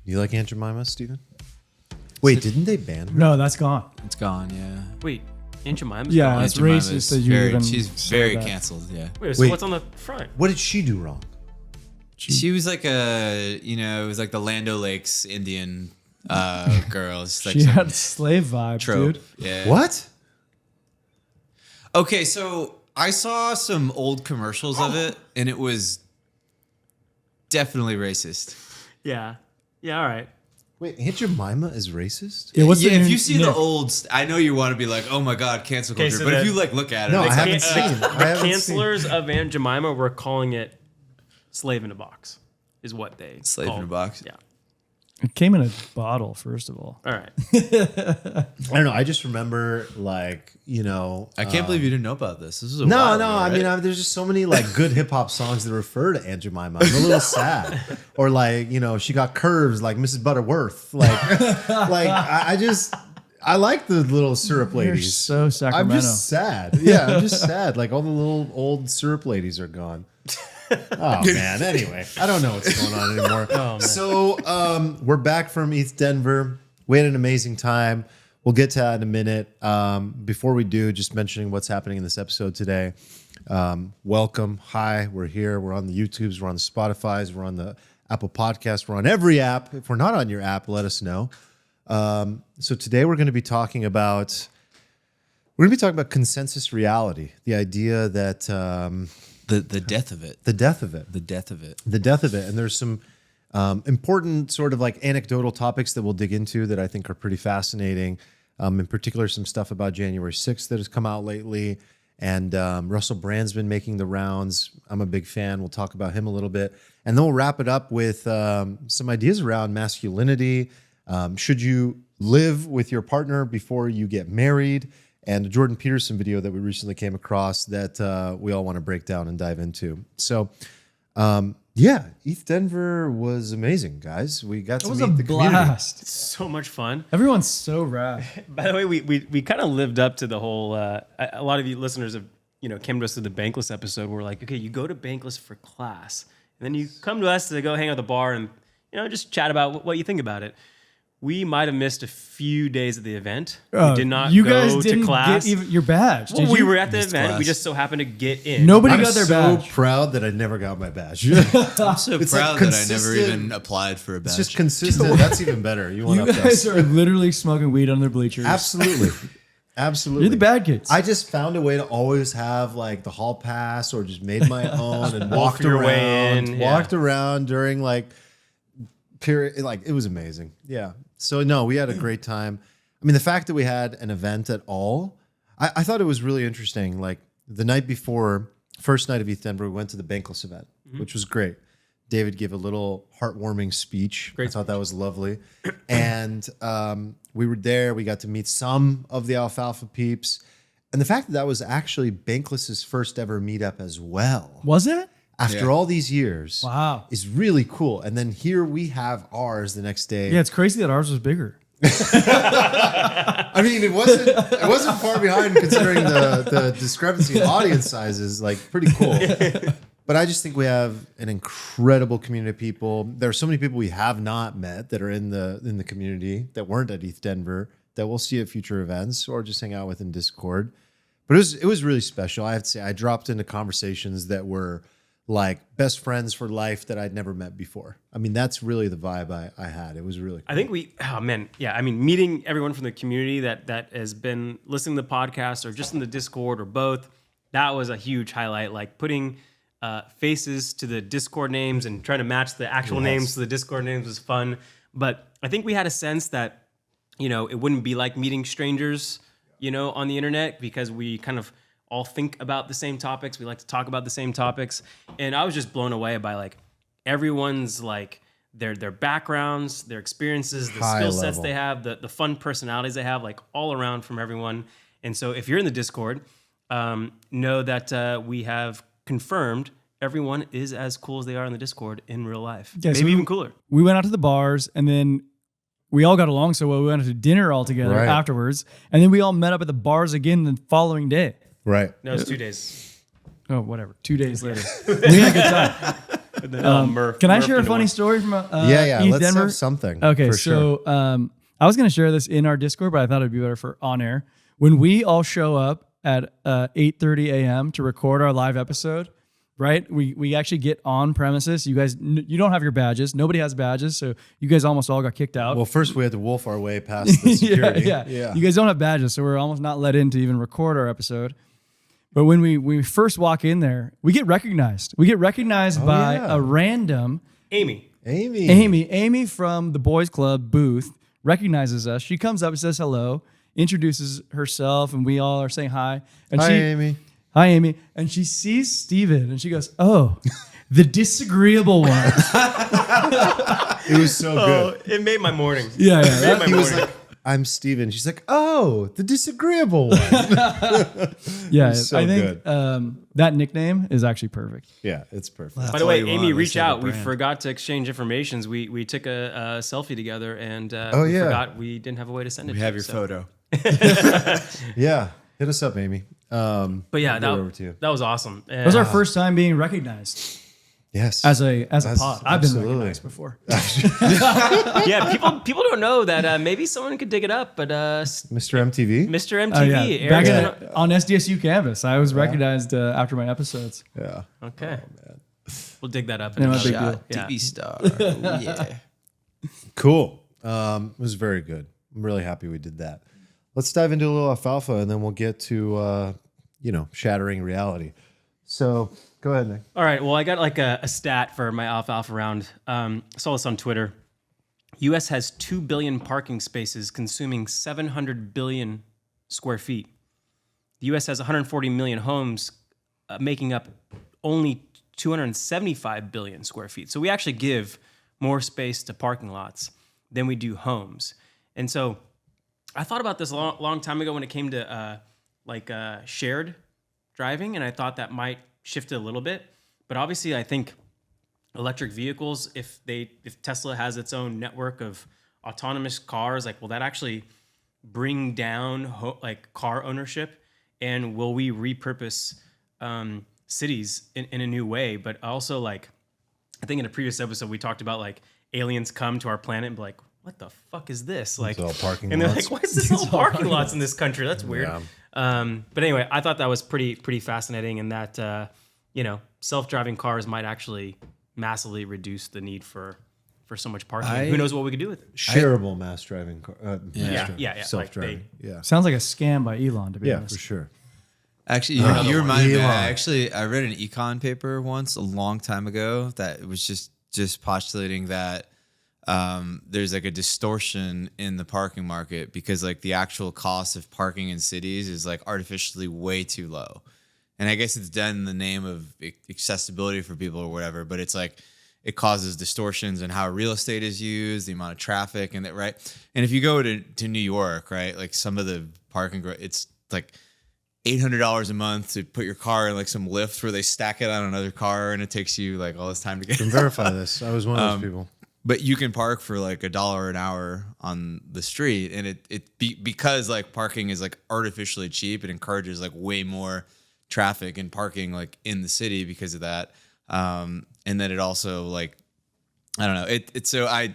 You like Aunt Jemima, Steven? Wait, didn't they ban her? No, that's gone. It's gone, yeah. Wait, Aunt Jemima's Yeah, gone? it's racist that you even She's say very that. canceled, yeah. Wait, so Wait. what's on the front? What did she do wrong? She was like it was like the Land O'Lakes Indian girl. It's like She some had slave vibes, trope. dude. Yeah. What? Okay, so I saw some old commercials of it, and it was definitely racist. Yeah. Yeah, all right. Wait, Aunt Jemima is racist? Yeah, what's Yeah, the if new- you see Nick, the old, I know you want to be like, oh my god, cancel Okay, culture. so But if the- you like look at it, No, it's I haven't like, seen. I haven't seen. Cancelers of Aunt Jemima were calling it slave in a box, is what they Slave in a called- box? Yeah. It came in a bottle, first of all. All right. I don't know. I just remember, like, I can't believe you didn't know about this. This is a No, while no. ago, I right? mean, there's just so many like good hip hop songs that refer to Aunt Jemima. I'm a little sad, or like, she got curves like Mrs. Butterworth. Like, I like the little syrup You're ladies. so I'm Sacramento. just sad. Yeah, I'm just sad. Like all the little old syrup ladies are gone. Oh man. Anyway, I don't know what's going on anymore. Oh, man. So we're back from East Denver. We had an amazing time. We'll get to that in a minute. Before we do, just mentioning what's happening in this episode today. Welcome. Hi, we're here. We're on the YouTubes. We're on the Spotifys. We're on the Apple Podcasts. We're on every app. If we're not on your app, let us know. So today we're going to be talking about consensus reality, the idea that the death of it. the death of it. The death of it. The death of it. And there's some important sort of like anecdotal topics that we'll dig into that I think are pretty fascinating. In particular, some stuff about January 6th that has come out lately. And Russell Brand's been making the rounds. I'm a big fan. We'll talk about him a little bit. And then we'll wrap it up with some ideas around masculinity. Should you live with your partner before you get married? And a Jordan Peterson video that we recently came across that we all want to break down and dive into. So, East Denver was amazing, guys. We got It to was meet a the community. blast. So much fun. Everyone's so rad. By the way, we kind of lived up to the whole. A lot of you listeners have came to us to the Bankless episode. We're like, okay, you go to Bankless for class, and then you come to us to go hang out at the bar and just chat about what you think about it. We might have missed a few days of the event. We did not You go guys to didn't class. get even your badge. Well, Did we you? were at the Missed event. class. We just so happened to get in. Nobody I'm got their so badge. proud that I never got my badge. I'm so It's like proud that I never consistent- even applied for a badge. It's just consistent. That's even better. You want You up to guys us. are literally smoking weed on their bleachers. Absolutely. Absolutely. You're the bad kids. I just found a way to always have like the hall pass or just made my own and walked your around. way in, yeah. Walked around during like period. Like it was amazing. Yeah. So no, we had a great time. I mean, the fact that we had an event at all, I thought it was really interesting. Like the night before, first night of East Denver, we went to the Bankless event, which was great. David gave a little heartwarming speech. Great I thought that was lovely. And we were there. We got to meet some of the Alfalfa peeps. And the fact that that was actually Bankless's first ever meetup as well, Was it? after Yeah. all these years, Wow. is really cool. And then here we have ours the next day. Yeah, it's crazy that ours was bigger. I mean, it wasn't far behind considering the discrepancy in audience sizes. Like, pretty cool. But I just think we have an incredible community of people. There are so many people we have not met that are in the community that weren't at East Denver that we'll see at future events or just hang out with in Discord. But it was really special. I have to say, I dropped into conversations that were like best friends for life that I'd never met before. I mean, that's really the vibe I had. It was really cool. I think meeting everyone from the community that has been listening to the podcast or just in the Discord or both, that was a huge highlight. Like putting faces to the Discord names and trying to match the actual names to the Discord names was fun. But I think we had a sense that, it wouldn't be like meeting strangers, on the internet because we kind of all think about the same topics. We like to talk about the same topics. And I was just blown away by like everyone's like their backgrounds, their experiences, the High skill sets level. they have, the fun personalities they have, like all around from everyone. And so if you're in the Discord, know that we have confirmed everyone is as cool as they are in the Discord in real life. Yeah, so Maybe even cooler. We went out to the bars and then we all got along so well. We went out to dinner all together Right. afterwards. And then we all met up at the bars again the following day. Right. No, it's 2 days. Oh, whatever. 2 days later. We had a good time. Can I share a funny story from Yeah. East Let's Denver? have something. Okay, for sure. so I was going to share this in our Discord, but I thought it'd be better for on air. When we all show up at 8:30 a.m. to record our live episode, right? We actually get on premises. You guys, you don't have your badges. Nobody has badges, so you guys almost all got kicked out. Well, first we had to wolf our way past the security. yeah. You guys don't have badges, so we're almost not let in to even record our episode. But when we first walk in there, we get recognized. We get recognized by a random Amy from the boys club booth recognizes us. She comes up and says hello, introduces herself, and we all are saying hi. And Hi, Amy. Hi, Amy. And she sees Steven and she goes, oh, the disagreeable one. It was so good. It made my morning. Yeah. It made my He was morning. like, I'm Steven. She's like, oh, the disagreeable one. Yeah, so I think that nickname is actually perfect. Yeah, it's perfect. By the way, all you Amy want, reached they sell the out. We brand. forgot to exchange informations. We took a selfie together, and Oh, we yeah. forgot we didn't have a way to send it. We to have you, your so. photo. Yeah, hit us up, Amy. But yeah, I'll get it over to you. that was awesome. That was our first time being recognized Yes. as a pod. I've been absolutely. recognized before. yeah. People don't know that maybe someone could dig it up, but Mr. MTV. Mr. MTV, Oh, yeah. Back Eric's in, on SDSU campus, I was recognized after my episodes. Yeah. okay. We'll dig that up. Yeah, In my another- big deal. Shot Yeah. TV star. Oh, yeah. Cool. It was very good. I'm really happy we did that. Let's dive into a little alfalfa, and then we'll get to shattering reality. So go ahead, Nick. All right. Well, I got like a stat for my alfalfa round. I saw this on Twitter. U.S. has 2 billion parking spaces, consuming 700 billion square feet. The U.S. has 140 million homes, making up only 275 billion square feet. So we actually give more space to parking lots than we do homes. And so I thought about this a long time ago when it came to shared driving, and I thought that might shift it a little bit. But obviously, I think electric vehicles, if Tesla has its own network of autonomous cars, will that actually bring down car ownership? And will we repurpose cities in a new way? But also, I think in a previous episode we talked about aliens come to our planet and be like, what the fuck is this? It's all parking and they're lots. like, why is this all parking lots in this country? That's weird. Yeah. But anyway, I thought that was pretty fascinating, and that self-driving cars might actually massively reduce the need for so much parking. Who knows what we could do with it? Shareable mass driving car. Yeah. Self-driving. Yeah. Sounds like a scam by Elon, to be Yeah, honest. for sure. Actually, you remind me. Elon. I read an econ paper once a long time ago that was just postulating that there's a distortion in the parking market because the actual cost of parking in cities is artificially way too low. And I guess it's done in the name of accessibility for people or whatever, but it's it causes distortions in how real estate is used, the amount of traffic, and that, right? And if you go to New York, right, some of the parking, it's $800 a month to put your car in some lift where they stack it on another car, and it takes you all this time to get. Can verify this. I was one of those people. But you can park for $1 an hour on the street, and because parking is artificially cheap, it encourages way more traffic and parking in the city because of that. And then it also I don't know. It's so I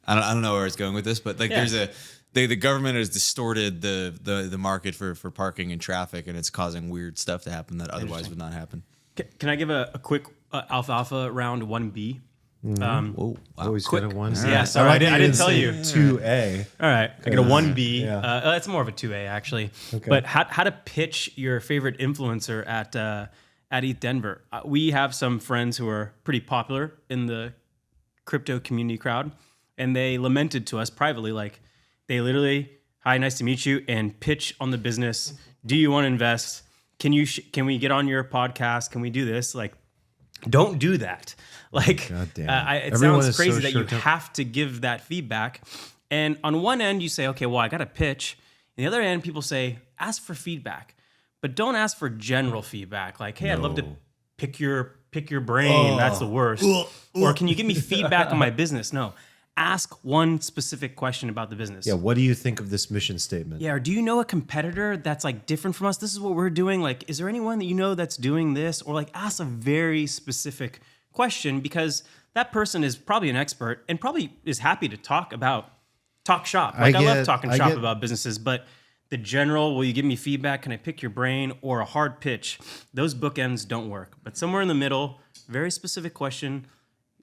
don't know where it's going with this, but there's the government has distorted the market for parking and traffic, and it's causing weird stuff to happen that otherwise would not happen. Can I give a quick alfalfa round 1B? Whoa! Wow. Always got a one. Yeah, sorry, I didn't tell you. 2A. All right, I got a 1B. Yeah. It's more of a 2A actually. Okay. But how to pitch your favorite influencer at ETH Denver? We have some friends who are pretty popular in the crypto community crowd, and they lamented to us privately, they literally, hi, nice to meet you, and pitch on the business. Do you want to invest? Can we get on your podcast? Can we do this? Don't do that. God damn it. It Everyone sounds is crazy so that you short-tempered. have to give that feedback. And on one end, you say, okay, well, I got to pitch. On the other end, people say, ask for feedback, but don't ask for general feedback. Hey, I'd love to pick your brain. That's the worst. Or can you give me feedback on my business? No. Ask one specific question about the business. Yeah. What do you think of this mission statement? Yeah, or do you know a competitor that's different from us? This is what we're doing. Is there anyone that you know that's doing this? Or ask a very specific question because that person is probably an expert and probably is happy to talk shop. Like I love talking shop about businesses, but the general, will you give me feedback? Can I pick your brain? Or a hard pitch? Those bookends don't work. But somewhere in the middle, very specific question,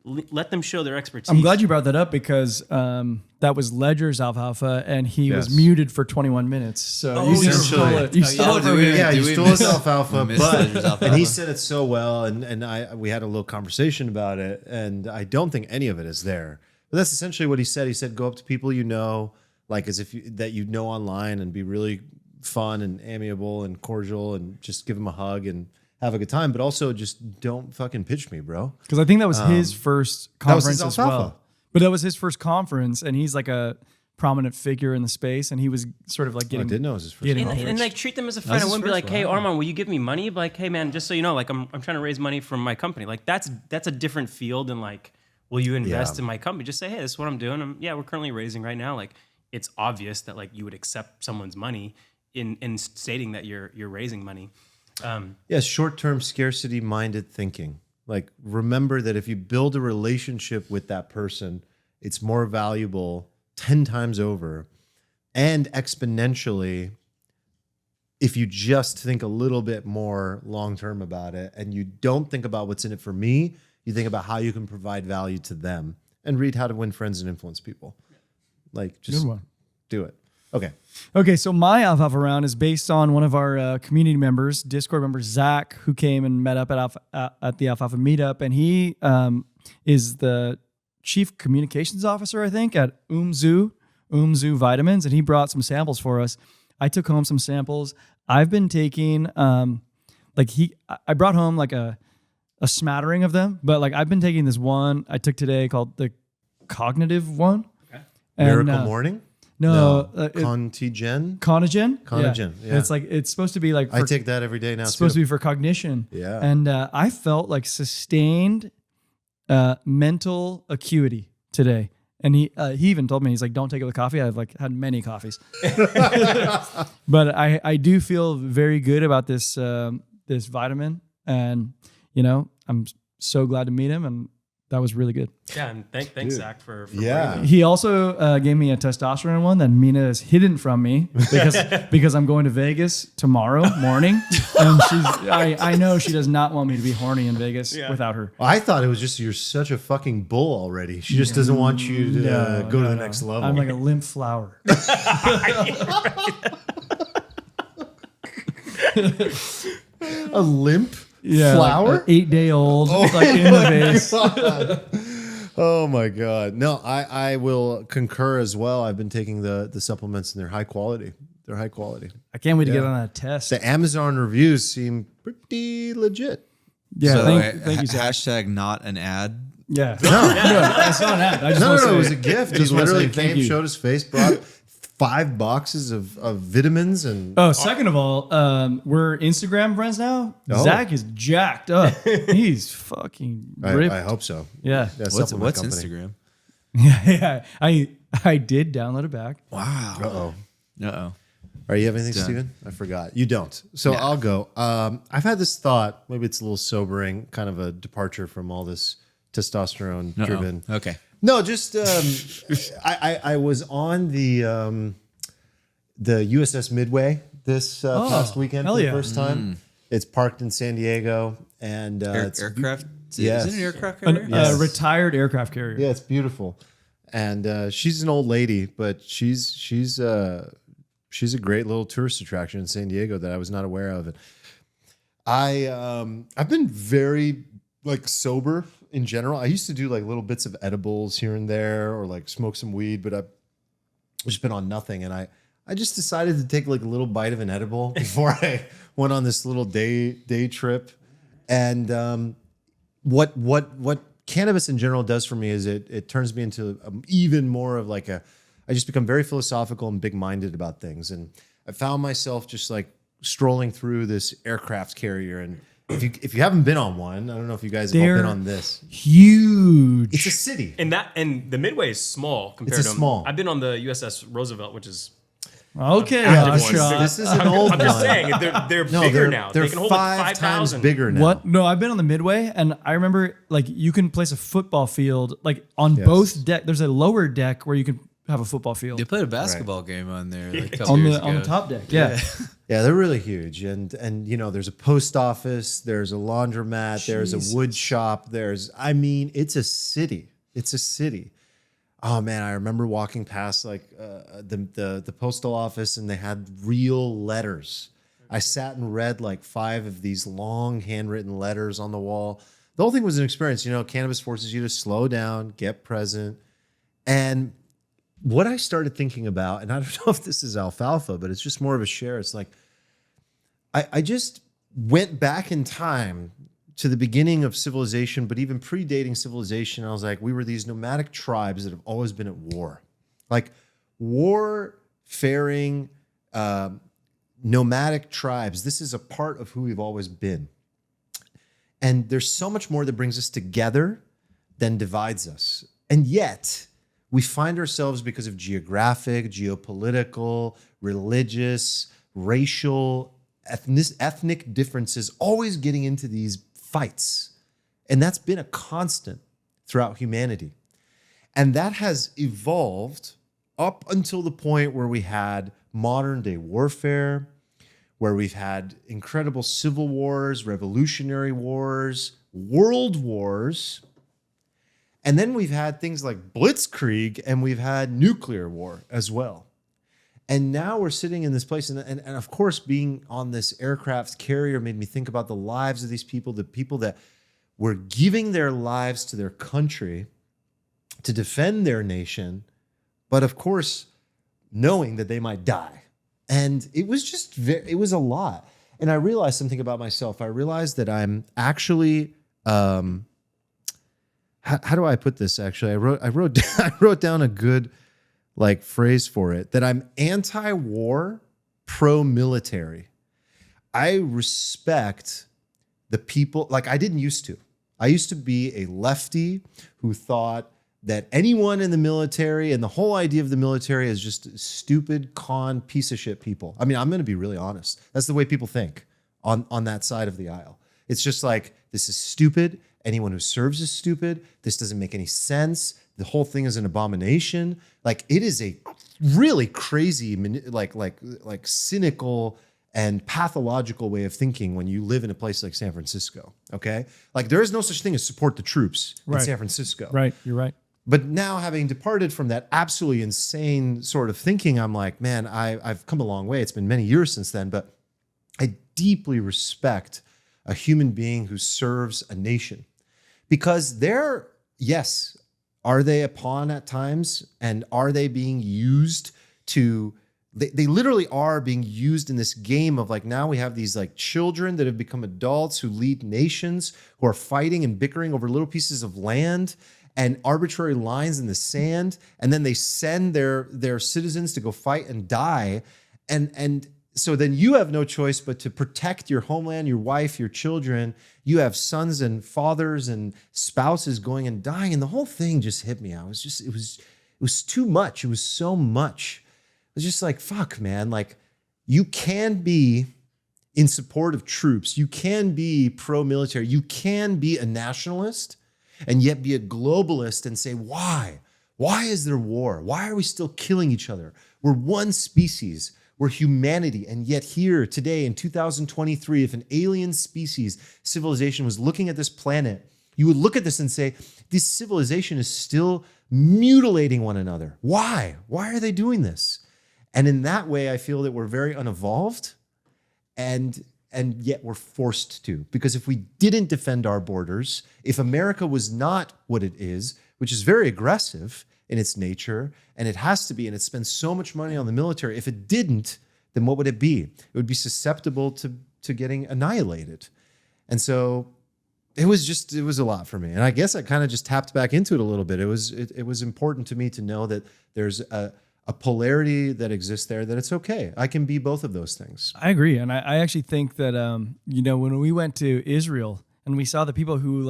let them show their expertise. I'm glad you brought that up because that was Ledger's Alfalfa, and he was muted for 21 minutes. So you just stole it. You stole it from me. Yeah, you stole his Alfalfa, Ledger's Alfalfa. and he said it so well, and we had a little conversation about it, and I don't think any of it is there. But that's essentially what he said. He said, go up to people you know, like as if that you know online, and be really fun and amiable and cordial, and just give them a hug and have a good time. But also just don't fucking pitch me, bro. Because I think that was his first conference his as well. Alfalfa. But that was his first conference, and he's like a prominent figure in the space, and he was sort of like I getting. didn't know it was his first getting conference. And like treat them as a friend. I his wouldn't be first like, hey, one. Arman, will you give me money? But like, hey, man, just so you know, like I'm trying to raise money from my company. Like that's a different field than like, will you invest in my company? Just say, hey, this is what I'm doing. We're currently raising right now. Like it's obvious that like you would accept someone's money in stating that you're raising money. Yes, short-term scarcity-minded thinking. Like, remember that if you build a relationship with that person, it's more valuable 10 times over, and exponentially if you just think a little bit more long-term about it, and you don't think about what's in it for me, you think about how you can provide value to them. And read How to Win Friends and Influence People. Like, just Good one. do it. Okay. Okay, so my Alfalfa round is based on one of our community members, Discord member Zach, who came and met up at the Alfalfa meetup, and he is the chief communications officer, I think, at Umzu Vitamins, and he brought some samples for us. I took home some samples. I've been taking I brought home like a smattering of them, but like I've been taking this one I took today called the cognitive one. Okay. Miracle Morning? No, Contigen? Conagen. Yeah. It's supposed to be like I take that every day now. it's supposed to be for cognition. Yeah. And I felt like sustained mental acuity today. And he even told me, he's like, don't take it with coffee. I've like had many coffees. But I do feel very good about this this vitamin. And, you know, I'm so glad to meet him. And that was really good. Yeah, and thanks Zach for Yeah. bringing it. He also gave me a testosterone one that Mina has hidden from me because I'm going to Vegas tomorrow morning, and I know she does not want me to be horny in Vegas without her. I thought it was just you're such a fucking bull already. She just doesn't want you to go to the next level. I'm like a limp flower. a limp flower? Like 8-day-old, like in the vase. Oh my God. No, I will concur as well. I've been taking the supplements and they're high quality. They're high quality. I can't wait to get on that test. The Amazon reviews seem pretty legit. Yeah, So thank you, Zach. hashtag not an ad. Yeah. No, that's not an ad. I just want to No, say it was a gift. He just wanna literally say thank came, you. showed his face, brought 5 boxes of vitamins and Oh, second of all, we're Instagram friends now. Oh. Zach is jacked up. He's fucking ripped. I hope so. Yeah. Yeah, What's supplement company. Instagram? Yeah. I did download it back. Wow. Uh-oh. Uh-oh. All right, you have anything, Done. Steven? I forgot. You don't. So I'll go. I've had this thought, maybe it's a little sobering, kind of a departure from all this testosterone-driven. Okay. No, just I was on the USS Midway this past weekend hell for the yeah. first time. It's parked in San Diego, and it's Aircraft? Yes. Is it an aircraft carrier? A retired aircraft carrier. yeah, it's beautiful. And she's an old lady, but she's a great little tourist attraction in San Diego that I was not aware of. And I've been very like sober in general. I used to do like little bits of edibles here and there, or like smoke some weed, but I've just been on nothing. And I just decided to take like a little bite of an edible before I went on this little day trip. And what cannabis in general does for me is it turns me into even more of like I just become very philosophical and big-minded about things. And I found myself just like strolling through this aircraft carrier. And if you haven't been on one, I don't know if you guys have all been on this. Huge. It's a city. And the Midway is small compared It's to small. I've been on the USS Roosevelt, which is Okay, active Josh. ones. This is an old I'm just one. saying they're No, bigger they're, now. they're They can hold like 5 times 5,000. bigger now. What? No, I've been on the Midway, and I remember like you can place a football field like on Yes. both deck. There's a lower deck where you can have a football field They played a basketball game on there like a couple on years the ago. top deck. Yeah. Yeah, they're really huge, and there's a post office, there's a laundromat, there's a wood shop, it's a city. It's a city. Oh man, I remember walking past like the postal office, and they had real letters. I sat and read like 5 of these long handwritten letters on the wall. The whole thing was an experience. Cannabis forces you to slow down, get present, and what I started thinking about, and I don't know if this is alfalfa, but it's just more of a share. It's like, I just went back in time to the beginning of civilization, but even predating civilization. I was like, we were these nomadic tribes that have always been at war. Like war-faring nomadic tribes. This is a part of who we've always been. And there's so much more that brings us together than divides us. And yet, we find ourselves, because of geographic, geopolitical, religious, racial, ethnic differences, always getting into these fights. And that's been a constant throughout humanity. And that has evolved up until the point where we had modern day warfare, where we've had incredible civil wars, revolutionary wars, world wars. And then we've had things like blitzkrieg, and we've had nuclear war as well. And now we're sitting in this place. And of course, being on this aircraft carrier made me think about the lives of these people, the people that were giving their lives to their country to defend their nation, but of course, knowing that they might die. And it was just, it was a lot. And I realized something about myself. I realized that I'm actually, how do I put this? Actually, I wrote down a good phrase for it, that I'm anti-war, pro-military. I respect the people. I didn't used to. I used to be a lefty who thought that anyone in the military and the whole idea of the military is just stupid, con, piece of shit people. I mean, I'm going to be really honest. That's the way people think on that side of the aisle. It's just like, this is stupid. Anyone who serves is stupid. This doesn't make any sense. The whole thing is an abomination. It is a really crazy, cynical and pathological way of thinking when you live in a place like San Francisco. Okay, there is no such thing as support the troops in San Francisco. Right, you're right. But now, having departed from that absolutely insane sort of thinking, I'm like, man, I've come a long way. It's been many years since then, but I deeply respect a human being who serves a nation, because yes, are they a pawn at times? And are they being used to, they literally are being used in this game of now we have these children that have become adults who lead nations, who are fighting and bickering over little pieces of land and arbitrary lines in the sand. And then they send their citizens to go fight and die. And so then you have no choice but to protect your homeland, your wife, your children. You have sons and fathers and spouses going and dying. And the whole thing just hit me. It was too much. It was so much. It was just fuck, man. You can be in support of troops. You can be pro-military. You can be a nationalist and yet be a globalist and say, why? Why is there war? Why are we still killing each other? We're one species. We're humanity. And yet here today in 2023, if an alien species civilization was looking at this planet, you would look at this and say, this civilization is still mutilating one another. Why? Why are they doing this? And in that way, I feel that we're very unevolved, and yet we're forced to. Because if we didn't defend our borders, if America was not what it is, which is very aggressive in its nature, and it has to be, and it spends so much money on the military. If it didn't, then what would it be? It would be susceptible to getting annihilated. And so it was a lot for me. And I guess I kind of just tapped back into it a little bit. It was important to me to know that there's a polarity that exists there, that it's okay. I can be both of those things. I agree. And I actually think that, when we went to Israel and we saw the people who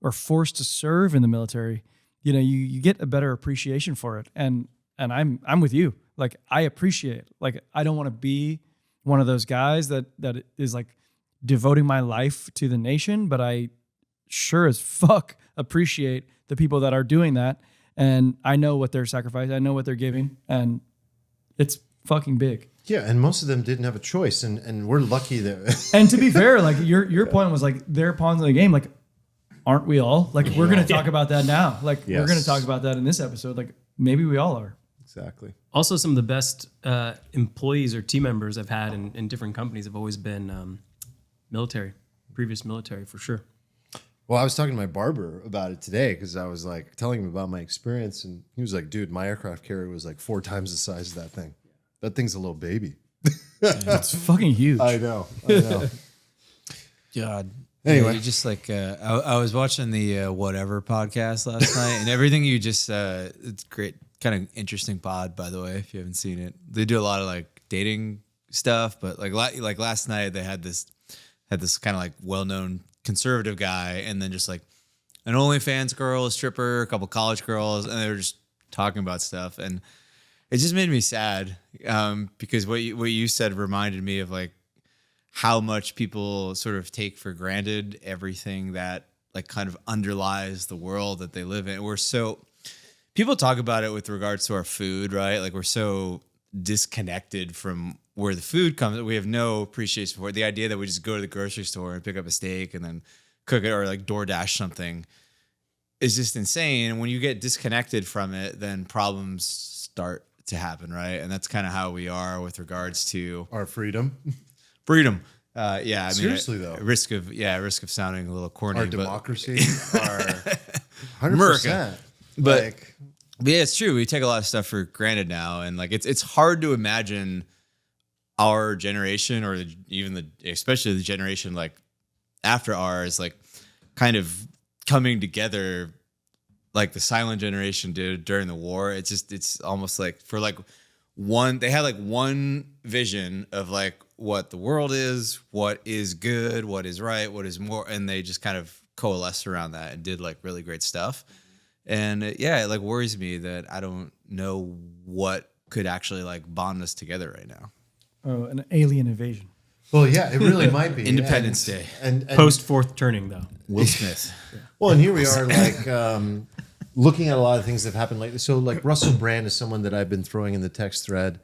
were forced to serve in the military, you get a better appreciation for it. And I'm with you. Like, I appreciate, like, I don't want to be one of those guys that is like devoting my life to the nation, but I sure as fuck appreciate the people that are doing that. And I know what they're sacrificing. I know what they're giving, and it's fucking big. Yeah, and most of them didn't have a choice, and we're lucky that. And to be fair, like your point was like they're pawns in the game. Like, aren't we all? Like, we're gonna talk about that now. Like, we're gonna talk about that in this episode. Like, maybe we all are. Exactly. Also, some of the best employees or team members I've had in different companies have always been previous military, for sure. Well, I was talking to my barber about it today because I was like telling him about my experience, and he was like, "Dude, my aircraft carrier was like 4 times the size of that thing. That thing's a little baby." It's fucking huge. I know. God. Anyway. You just like I was watching the Whatever podcast last night, and everything you just it's great, kind of interesting pod, by the way, if you haven't seen it. They do a lot of like dating stuff, but like last night they had this kind of like well-known conservative guy, and then just like an OnlyFans girl, a stripper, a couple college girls, and they were just talking about stuff, and it just made me sad because what you said reminded me of like how much people sort of take for granted everything that like kind of underlies the world that they live in. People talk about it with regards to our food, right? Like, we're so disconnected from where the food comes. We have no appreciation for it. The idea that we just go to the grocery store and pick up a steak and then cook it, or like DoorDash something, is just insane. And when you get disconnected from it, then problems start to happen, right? And that's kind of how we are with regards to Our freedom. freedom. Yeah, I mean, Seriously, though. risk of sounding a little corny. Our but democracy. Our 100%. America. But like, yeah, it's true. We take a lot of stuff for granted now, and like it's hard to imagine our generation, or especially the generation like after ours, like kind of coming together like the silent generation did during the war. It's almost like they had like one vision of like what the world is, what is good, what is right, what is more, and they just kind of coalesced around that and did like really great stuff. And it like worries me that I don't know what could actually like bond us together right now. Oh, an alien invasion. well, yeah, it really might be Independence Day. And Post fourth turning, though. Will Smith. Well, and here we are, like looking at a lot of things that have happened lately. So, like Russell Brand is someone that I've been throwing in the text thread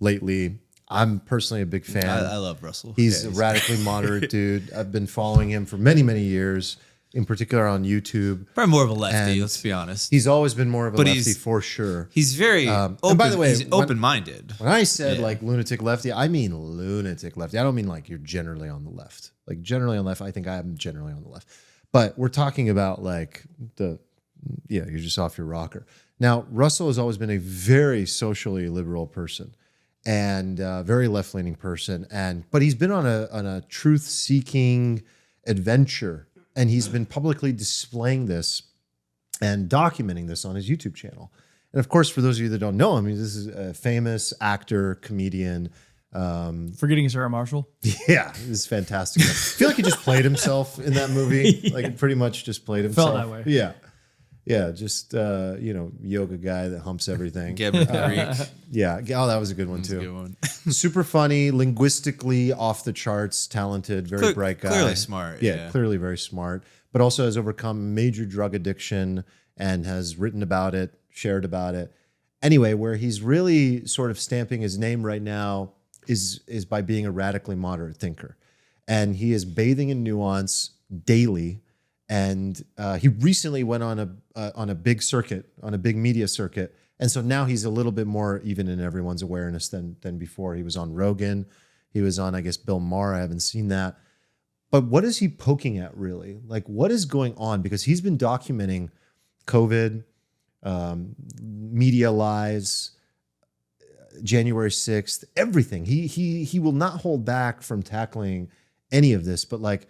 lately. I'm personally a big fan. I love Russell. He's a radically moderate dude. I've been following him for many, many years, in particular on YouTube. Probably more of a lefty, And let's be honest. He's always been more of a But lefty he's- for sure. He's very and open. by the way, he's when- open-minded. When I said like lunatic lefty, I mean lunatic lefty. I don't mean like you're generally on the left. Like generally on the left, I think I am generally on the left. But we're talking about like you're just off your rocker. Now, Russell has always been a very socially liberal person and very left-leaning person. But he's been on a truth-seeking adventure, and he's been publicly displaying this and documenting this on his YouTube channel. And of course, for those of you that don't know him, this is a famous actor, comedian. Forgetting Sarah Marshall. Yeah, this is fantastic. I feel like he just played himself in that movie. Like, it pretty much just played himself. Felt that way. Yeah. Yeah, just, yoga guy that humps everything. Get him the Greek. Yeah. Oh, that was a good one, too. Good one. Super funny, linguistically off the charts, talented, very bright guy. Clearly smart. Yeah, clearly very smart, but also has overcome major drug addiction and has written about it, shared about it. Anyway, where he's really sort of stamping his name right now is by being a radically moderate thinker. And he is bathing in nuance daily. And he recently went on a big circuit, on a big media circuit. And so now he's a little bit more even in everyone's awareness than before. He was on Rogan. He was on, I guess, Bill Maher. I haven't seen that. But what is he poking at, really? Like, what is going on? Because he's been documenting COVID, media lies, January 6th, everything. He will not hold back from tackling any of this. But like,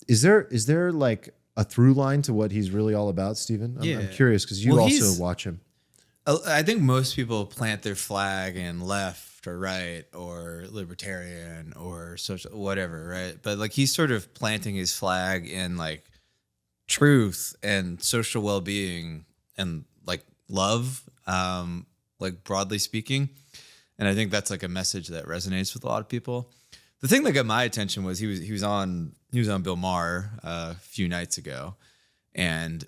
is there like a through line to what he's really all about, Stephen? I'm curious because you also watch him. I think most people plant their flag in left or right or libertarian or social, whatever, right? But like, he's sort of planting his flag in like truth and social well-being and like love, like broadly speaking. And I think that's like a message that resonates with a lot of people. The thing that got my attention was he was on Bill Maher a few nights ago, and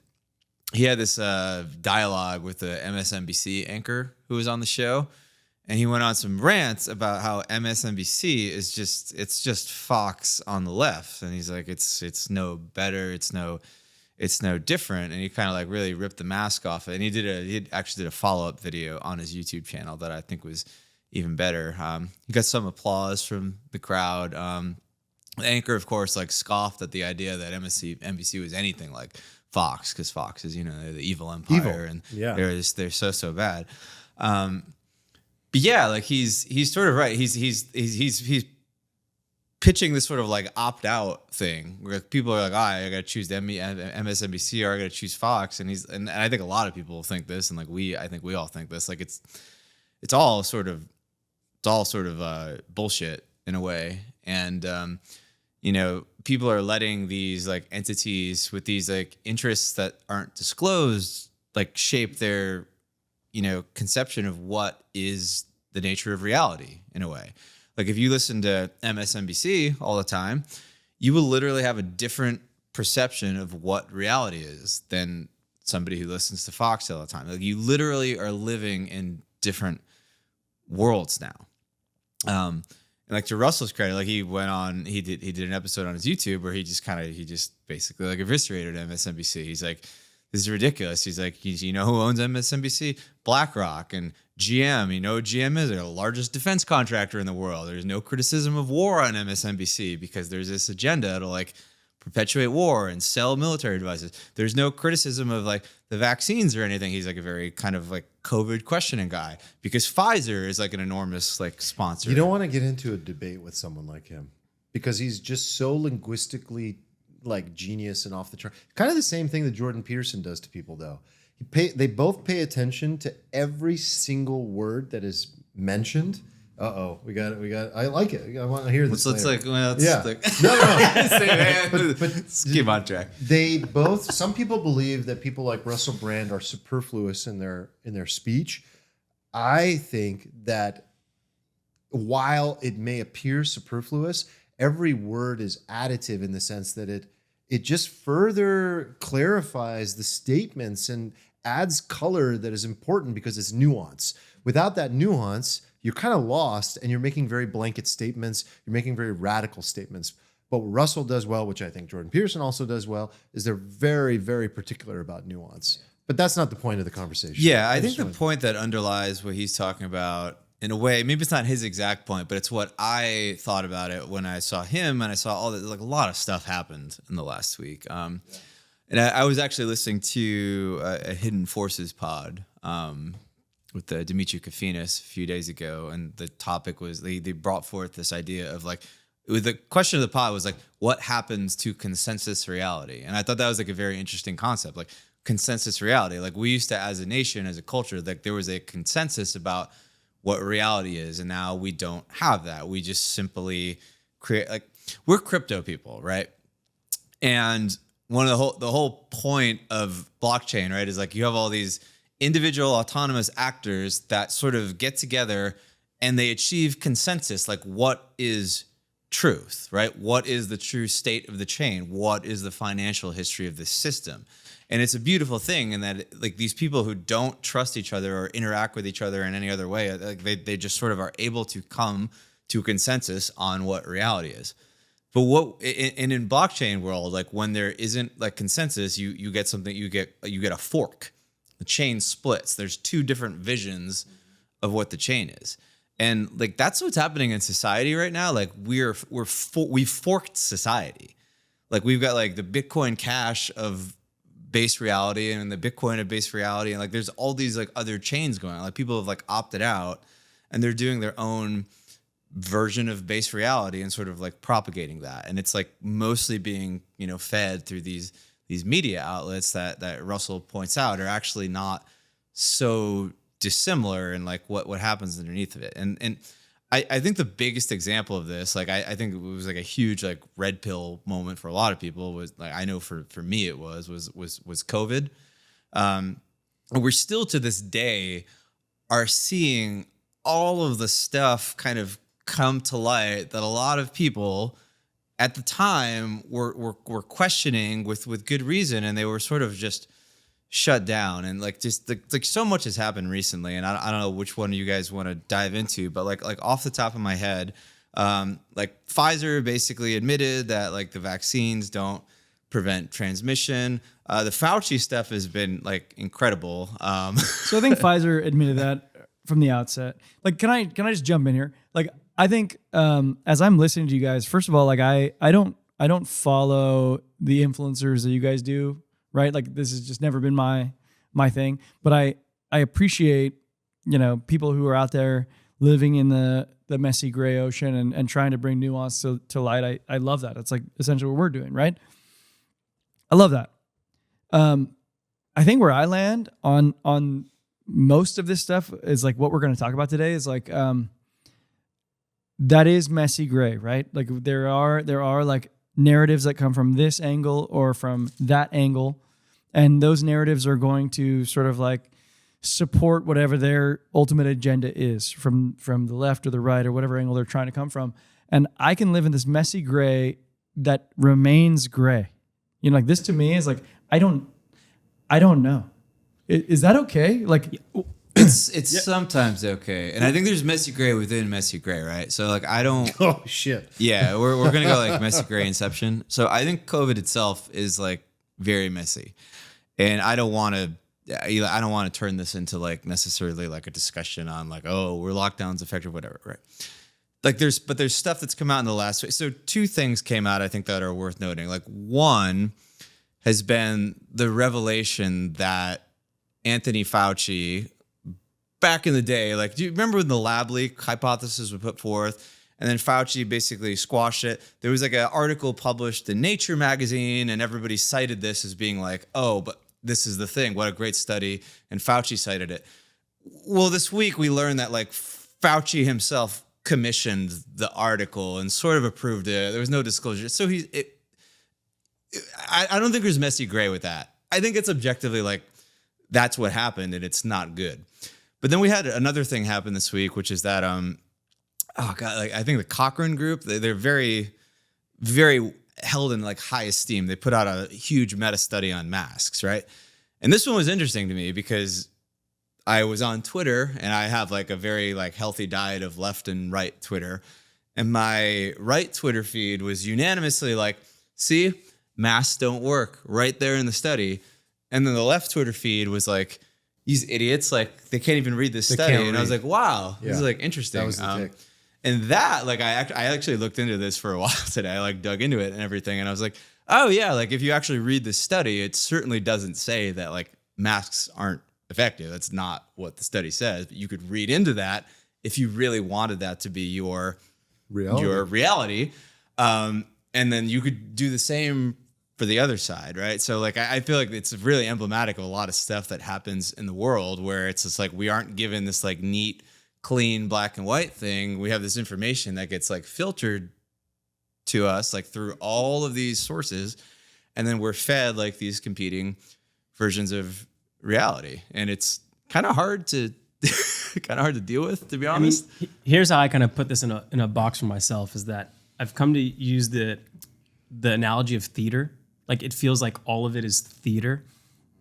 he had this dialogue with the MSNBC anchor who was on the show, and he went on some rants about how MSNBC is just Fox on the left, and he's like it's no better, it's no different, and he kind of like really ripped the mask off it. And he actually did a follow-up video on his YouTube channel that I think was even better. He got some applause from the crowd. The anchor, of course, like scoffed at the idea that NBC was anything like Fox, because Fox is, they're the evil empire, and they're so bad. But yeah, like he's sort of right. He's pitching this sort of like opt out thing where people are like, I got to choose MSNBC or I got to choose Fox, and I think a lot of people think this, and like I think we all think this. Like it's all sort of bullshit in a way, and people are letting these like entities with these like interests that aren't disclosed like shape their conception of what is the nature of reality in a way. Like if you listen to MSNBC all the time, you will literally have a different perception of what reality is than somebody who listens to Fox all the time. Like you literally are living in different worlds now. And like to Russell's credit, like he did an episode on his YouTube where he just basically like eviscerated MSNBC. He's like, this is ridiculous. He's like, you know who owns MSNBC? BlackRock and GM. You know what GM is? They're the largest defense contractor in the world. There's no criticism of war on MSNBC because there's this agenda to like perpetuate war and sell military devices. There's no criticism of like the vaccines or anything. He's like a very kind of like COVID questioning guy because Pfizer is like an enormous like sponsor. You don't want to get into a debate with someone like him because he's just so linguistically like genius and off the chart. Kind of the same thing that Jordan Peterson does to people though. They both pay attention to every single word that is mentioned. We got. I like it. I want to hear this. Let's like, no. But keep on track. Some people believe that people like Russell Brand are superfluous in their speech. I think that while it may appear superfluous, every word is additive in the sense that it just further clarifies the statements and adds color that is important because it's nuance. Without that nuance, you're kind of lost and you're making very blanket statements. You're making very radical statements. But what Russell does well, which I think Jordan Peterson also does well, is they're very, very particular about nuance. But that's not the point of the conversation. Yeah, I think the point that underlies what he's talking about, in a way, maybe it's not his exact point, but it's what I thought about it when I saw him and I saw all that. Like a lot of stuff happened in the last week. And I was actually listening to a Hidden Forces pod with Dimitri Kofinas a few days ago, and the topic was they brought forth this idea of like the question of the pod was like, what happens to consensus reality? And I thought that was like a very interesting concept, like consensus reality. Like we used to, as a nation, as a culture, like there was a consensus about what reality is, and now we don't have that. We just simply create, like, we're crypto people, right? And one of the whole point of blockchain, right, is like you have all these individual autonomous actors that sort of get together and they achieve consensus, like what is truth, right? What is the true state of the chain? What is the financial history of this system? And it's a beautiful thing in that like these people who don't trust each other or interact with each other in any other way, like they just sort of are able to come to a consensus on what reality is. But in blockchain world, like when there isn't like consensus, you get something, you get a fork. The chain splits. There's two different visions of what the chain is. And like that's what's happening in society right now. Like we've forked society. Like we've got like the Bitcoin Cash of base reality and the Bitcoin of base reality, and like there's all these like other chains going on. Like people have like opted out and they're doing their own version of base reality and sort of like propagating that. And it's like mostly being, fed through these media outlets that Russell points out are actually not so dissimilar in like what happens underneath of it. And I think the biggest example of this, like I think it was like a huge like red pill moment for a lot of people, was like, I know for me it was COVID. And we're still to this day are seeing all of the stuff kind of come to light that a lot of people at the time were questioning with good reason, and they were sort of just shut down. And like just like so much has happened recently, and I don't know which one you guys want to dive into, but like off the top of my head, like Pfizer basically admitted that like the vaccines don't prevent transmission. The Fauci stuff has been like incredible. So I think Pfizer admitted that from the outset. Like, can I just jump in here? Like, I think as I'm listening to you guys, first of all, like I don't follow the influencers that you guys do, right? Like, this has just never been my thing. But I appreciate, you know, people who are out there living in the messy gray ocean and trying to bring nuance to light. I love that. It's like essentially what we're doing, right? I love that. I think where I land on most of this stuff is like what we're going to talk about today is like that is messy gray, right? Like there are like narratives that come from this angle or from that angle, and those narratives are going to sort of like support whatever their ultimate agenda is from the left or the right or whatever angle they're trying to come from. And I can live in this messy gray that remains gray. You know, like this to me is like I don't know. Is that okay? Like it's sometimes okay, and I think there's messy gray within messy gray, right? So like I don't. Oh shit. Yeah, we're gonna go like messy gray inception. So I think COVID itself is like very messy, and I don't want to turn this into like necessarily like a discussion on like, oh, were lockdowns effective, whatever, right? Like there's stuff that's come out in the last week. So two things came out I think that are worth noting. Like one has been the revelation that Anthony Fauci, back in the day, like, do you remember when the lab leak hypothesis was put forth and then Fauci basically squashed it? There was like an article published in Nature magazine and everybody cited this as being like, oh, but this is the thing. What a great study. And Fauci cited it. Well, this week we learned that like Fauci himself commissioned the article and sort of approved it. There was no disclosure. So I don't think there's messy gray with that. I think it's objectively like that's what happened and it's not good. But then we had another thing happen this week, which is that oh god, like I think the Cochrane Group, they're very, very held in like high esteem. They put out a huge meta study on masks, right? And this one was interesting to me because I was on Twitter and I have like a very like healthy diet of left and right Twitter. And my right Twitter feed was unanimously like, see, masks don't work right there in the study. And then the left Twitter feed was like, these idiots, like they can't even read this study. And I was like, wow, this is like interesting. That was the tick. And that, like, I actually looked into this for a while today. I like dug into it and everything. And I was like, oh yeah, like if you actually read the study, it certainly doesn't say that like masks aren't effective. That's not what the study says. But you could read into that if you really wanted that to be your reality. And then you could do the same for the other side, right? So like I feel like it's really emblematic of a lot of stuff that happens in the world where it's just like we aren't given this like neat, clean black and white thing. We have this information that gets like filtered to us like through all of these sources, and then we're fed like these competing versions of reality, and it's kind of hard to deal with, to be honest. I mean, here's how I kind of put this in a box for myself is that I've come to use the analogy of theater. Like it feels like all of it is theater.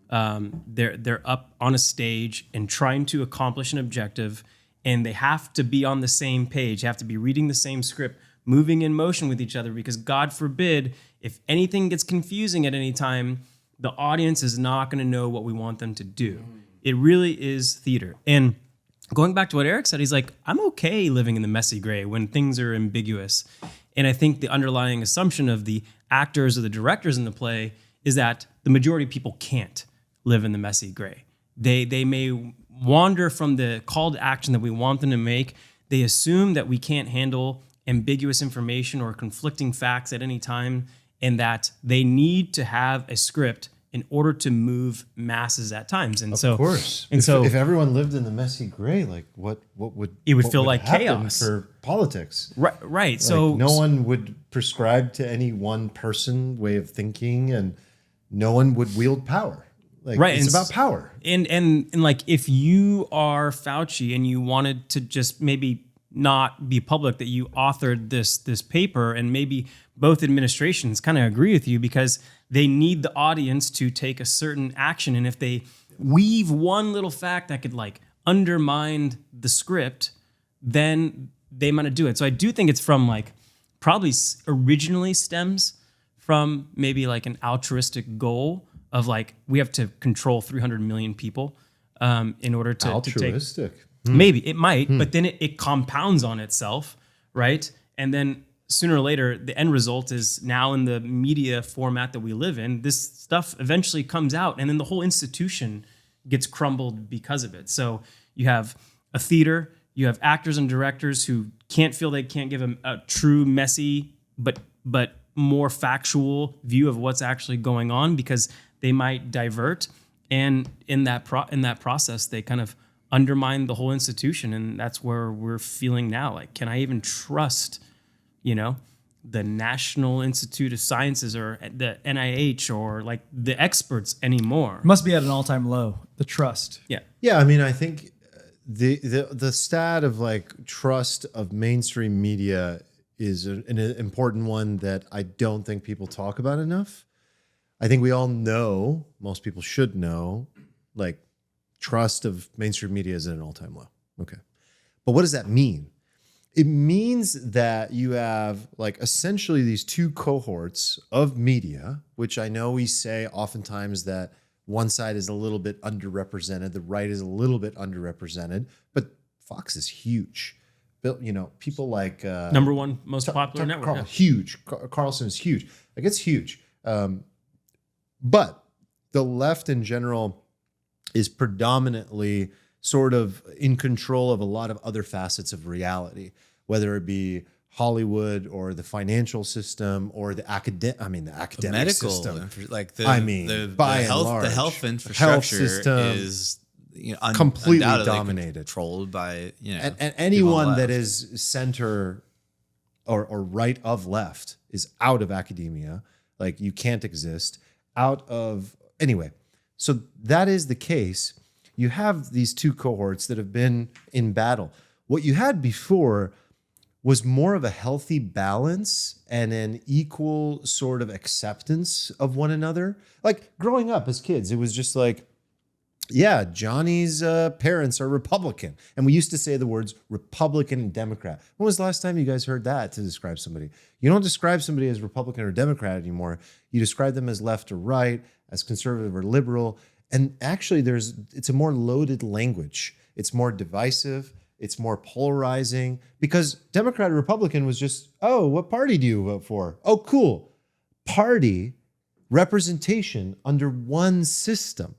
They're up on a stage and trying to accomplish an objective, and they have to be on the same page, have to be reading the same script, moving in motion with each other, because God forbid, if anything gets confusing at any time, the audience is not going to know what we want them to do. It really is theater. And going back to what Eric said, he's like, I'm okay living in the messy gray when things are ambiguous. And I think the underlying assumption of the actors or the directors in the play is that the majority of people can't live in the messy gray. They may wander from the call to action that we want them to make. They assume that we can't handle ambiguous information or conflicting facts at any time, and that they need to have a script in order to move masses at times. And Of course. And if everyone lived in the messy gray, like what would it would what feel would like happen chaos for politics? right. Like, So no one would prescribe to any one person way of thinking, and no one would wield power. Like, Right, it's and about power. And like, if you are Fauci and you wanted to just maybe not be public that you authored this paper, and maybe both administrations kind of agree with you because they need the audience to take a certain action, and if they weave one little fact that could like undermine the script, then they might do it. So I do think it's from like probably originally stems from maybe like an altruistic goal of like, we have to control 300 million people in order to Altruistic. take. Maybe it might, but then it compounds on itself, right? And then sooner or later, the end result is now in the media format that we live in, this stuff eventually comes out, and then the whole institution gets crumbled because of it. So you have a theater, you have actors and directors who can't feel they can't give a true, messy, but more factual view of what's actually going on because they might divert, and in that process, they kind of undermine the whole institution, and that's where we're feeling now. Like, can I even trust, the National Institute of Sciences or the NIH or like the experts anymore? Must be at an all-time low, the trust. Yeah. Yeah, I mean, I think the stat of like trust of mainstream media is an important one that I don't think people talk about enough. I think we all know, most people should know, like, trust of mainstream media is at an all-time low. Okay. But what does that mean? It means that you have like essentially these two cohorts of media, which I know we say oftentimes that one side is a little bit underrepresented, the right is a little bit underrepresented, but Fox is huge. People like Number one most popular network. Yeah. Huge. Carlson is huge. Like, it's huge. But the left in general is predominantly sort of in control of a lot of other facets of reality, whether it be Hollywood or the financial system or the academic medical system. The health infrastructure system is completely undoubtedly dominated, controlled by and anyone that is center or right of left is out of academia. Like, you can't exist anyway. So that is the case. You have these two cohorts that have been in battle. What you had before was more of a healthy balance and an equal sort of acceptance of one another. Like, growing up as kids, it was just like, yeah, Johnny's parents are Republican. And we used to say the words Republican and Democrat. When was the last time you guys heard that to describe somebody? You don't describe somebody as Republican or Democrat anymore. You describe them as left or right, as conservative or liberal. And actually, it's a more loaded language. It's more divisive. It's more polarizing, because Democrat or Republican was just, oh, what party do you vote for? Oh, cool. Party representation under one system,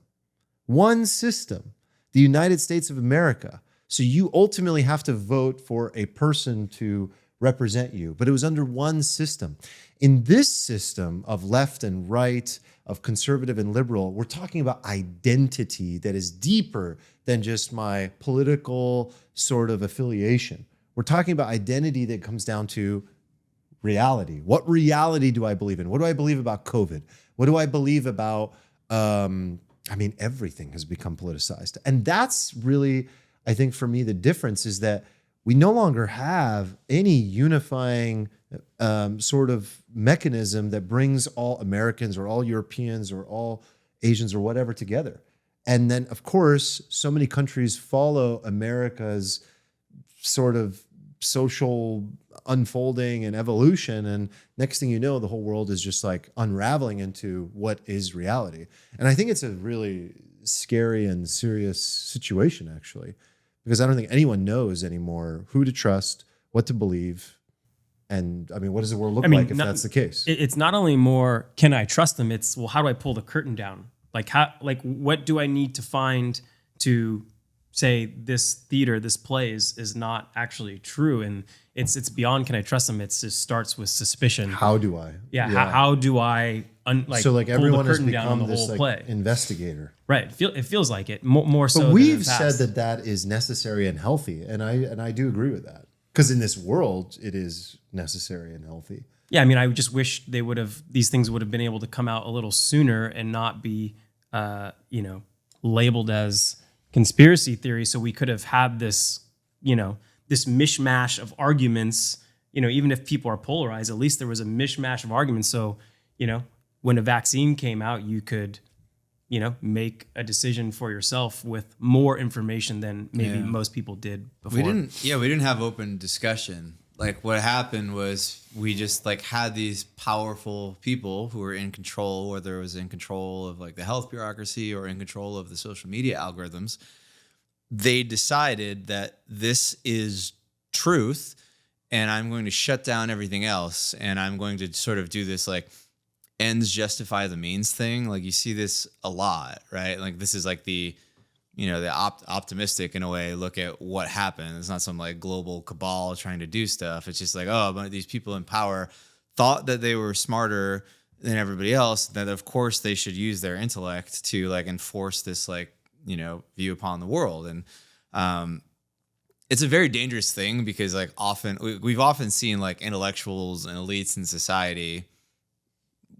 the United States of America. So you ultimately have to vote for a person to represent you, but it was under one system. In this system of left and right, of conservative and liberal, we're talking about identity that is deeper than just my political sort of affiliation. We're talking about identity that comes down to reality. What reality do I believe in? What do I believe about COVID? What do I believe about, everything has become politicized. And that's really, I think for me, the difference is that we no longer have any unifying sort of mechanism that brings all Americans or all Europeans or all Asians or whatever together. And then, of course, so many countries follow America's sort of social unfolding and evolution. And next thing you know, the whole world is just like unraveling into what is reality. And I think it's a really scary and serious situation, actually, because I don't think anyone knows anymore who to trust, what to believe. And what does the world look like if that's the case? It's not only more, can I trust them? It's, well, how do I pull the curtain down? What do I need to find to say this theater, this play is not actually true? And it's beyond, can I trust them? It just starts with suspicion. How do I? Yeah. How do I so like pull everyone the has curtain down on become the this whole like play? investigator. Right. It feels like it more so. But we've than in the said past. that is necessary and healthy. And I do agree with that. Because in this world, it is necessary and healthy. Yeah, I just wish these things would have been able to come out a little sooner and not be labeled as conspiracy theory. So we could have had this, this mishmash of arguments. Even if people are polarized, at least there was a mishmash of arguments. So, when a vaccine came out, you could, make a decision for yourself with more information than maybe most people did before. We didn't have open discussion. Like what happened was we just like had these powerful people who were in control, whether it was in control of like the health bureaucracy or in control of the social media algorithms. They decided that this is truth and I'm going to shut down everything else. And I'm going to sort of do this like ends justify the means thing. Like you see this a lot, right? Like this is like the optimistic in a way look at what happened. It's not some like global cabal trying to do stuff. It's just like, oh, but these people in power thought that they were smarter than everybody else, that of course they should use their intellect to like enforce this like, view upon the world. And it's a very dangerous thing because like we've often seen like intellectuals and elites in society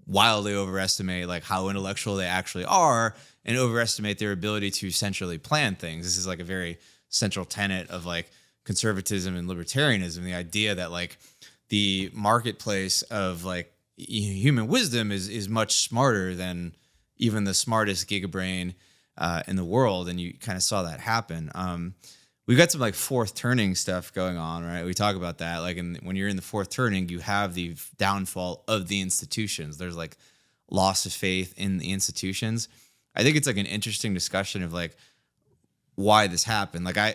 wildly overestimate like how intellectual they actually are and overestimate their ability to centrally plan things. This is like a very central tenet of like conservatism and libertarianism, the idea that like the marketplace of like human wisdom is much smarter than even the smartest gigabrain in the world. And you kind of saw that happen. We've got some like fourth turning stuff going on, right? We talk about that. Like when you're in the fourth turning, you have the downfall of the institutions. There's like loss of faith in the institutions. I think it's like an interesting discussion of like why this happened. Like I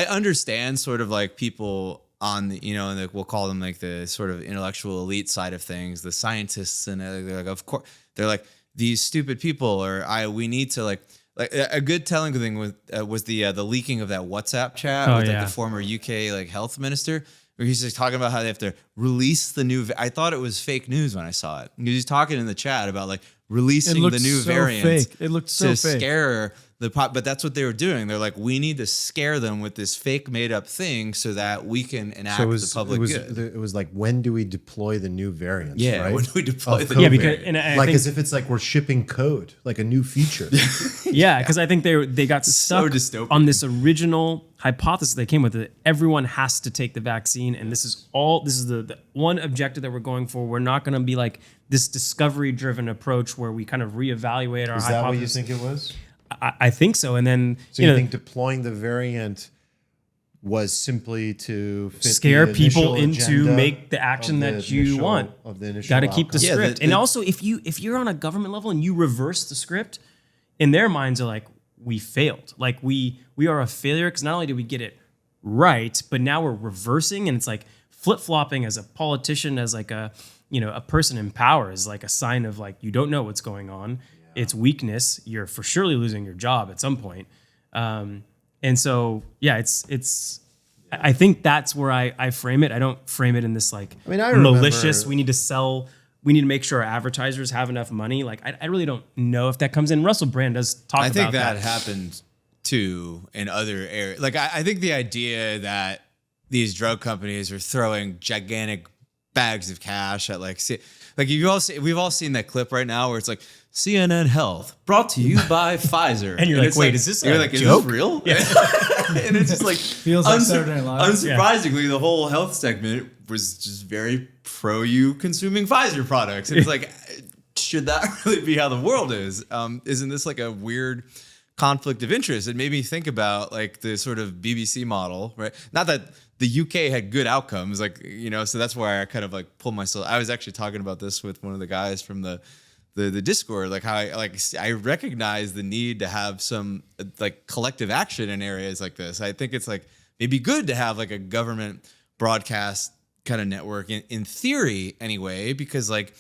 understand sort of like people on the, like we'll call them like the sort of intellectual elite side of things, the scientists, and they're like, of course, they're like these stupid people, or we need to like a good telling thing was the leaking of that WhatsApp chat with like the former UK like health minister, where he's just talking about how they have to release the new. I thought it was fake news when I saw it. He's talking in the chat about like releasing the new variant. It looked so to fake. Scare the pop, but that's what they were doing. They're like, we need to scare them with this fake made up thing so that we can enact the public good. It was like, when do we deploy the new variants? Yeah, right? when do we deploy the Yeah, new because variant? and I like think, as if it's like we're shipping code, like a new feature. yeah, because I think they got stuck dystopian. on this original hypothesis they came with, that everyone has to take the vaccine, and this is the one objective that we're going for. We're not going to be like this discovery driven approach where we kind of reevaluate our Is hypothesis. that what you think it was? I think so. And then So you think deploying the variant was simply to fit scare the people initial into agenda make the action of the that you initial- want. of the initial Got to keep the outcome? Yeah, script. the- And also, if you're on a government level and you reverse the script, in their minds are like, we failed. Like we are a failure because not only did we get it right, but now we're reversing, and it's like flip flopping as a politician, as like a person in power is like a sign of like you don't know what's going on. It's weakness. You're for surely losing your job at some point. And so, yeah, it's. I think that's where I frame it. I don't frame it in this like I remember- malicious. We need to sell. We need to make sure our advertisers have enough money. Like I really don't know if that comes in. Russell Brand does talk I about think that happened too in other areas. Like I think the idea that these drug companies are throwing gigantic bags of cash at like we've all seen that clip right now where it's like CNN Health brought to you by Pfizer, And you're like, it's wait, is this a is joke? this real? Yeah. And it's just like Feels like Saturday Night Live. unsurprisingly, the whole health segment was just very pro you consuming Pfizer products. And it's like, should that really be how the world is? Isn't this like a weird conflict of interest? It made me think about like the sort of BBC model, right? Not that the UK had good outcomes, like, so that's why I kind of like pulled myself. I was actually talking about this with one of the guys from the Discord, like how I recognize the need to have some like collective action in areas like this. I think it's like maybe good to have like a government broadcast kind of network in theory anyway, because like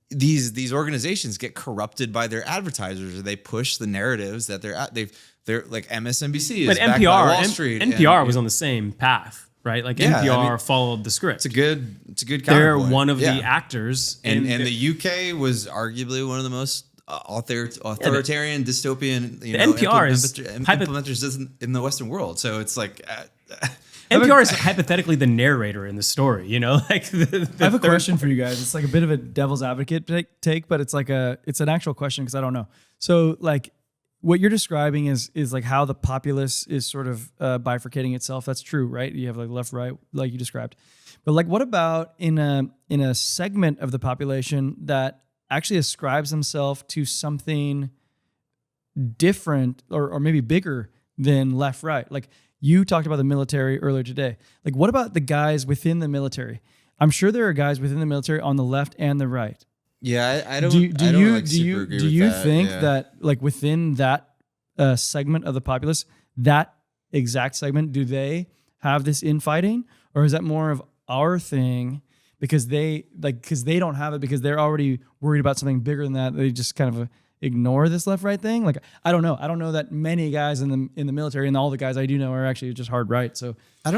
these organizations get corrupted by their advertisers, or they push the narratives that they're like MSNBC is But backed by Wall Street. NPR and, was on the same path, right? Like Yeah, NPR followed the script. it's a good They're counterpoint. one of Yeah. the actors, And the UK was arguably one of the most authoritarian, dystopian, NPR is implementers in the Western world. So it's like NPR is hypothetically the narrator in the story, like I have a question for you guys. It's like a bit of a devil's advocate take, but it's an actual question because I don't know. So like what you're describing is like how the populace is sort of bifurcating itself. That's true, right? You have like left, right, like you described. But like what about in a segment of the population that actually ascribes themselves to something different or maybe bigger than left, right? Like you talked about the military earlier today. Like what about the guys within the military? I'm sure there are guys within the military on the left and the right. Yeah, I don't. Do super agree with you that. think Yeah. that like within that segment of the populace, that exact segment, do they have this infighting, or is that more of our thing because they don't have it because they're already worried about something bigger than that? They just kind of ignore this left right thing. Like I don't know. I don't know that many guys in the military, and all the guys I do know are actually just hard right. So I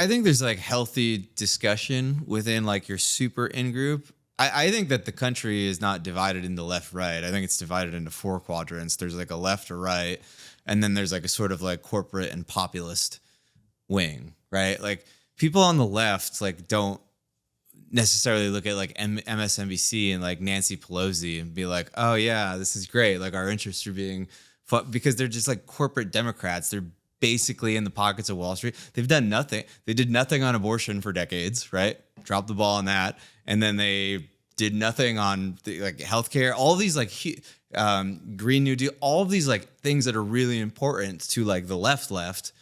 think there's like healthy discussion within like your super in group. I think that the country is not divided into left, right. I think it's divided into 4 quadrants. There's like a left or right, and then there's like a sort of like corporate and populist wing, right? Like people on the left like don't necessarily look at like MSNBC and like Nancy Pelosi and be like, oh yeah, this is great. Like our interests are being because they're just like corporate Democrats. They're basically in the pockets of Wall Street. They've done nothing. They did nothing on abortion for decades, right? Dropped the ball on that. And then they did nothing on like healthcare, all these like Green New Deal, all of these like things that are really important to like the left.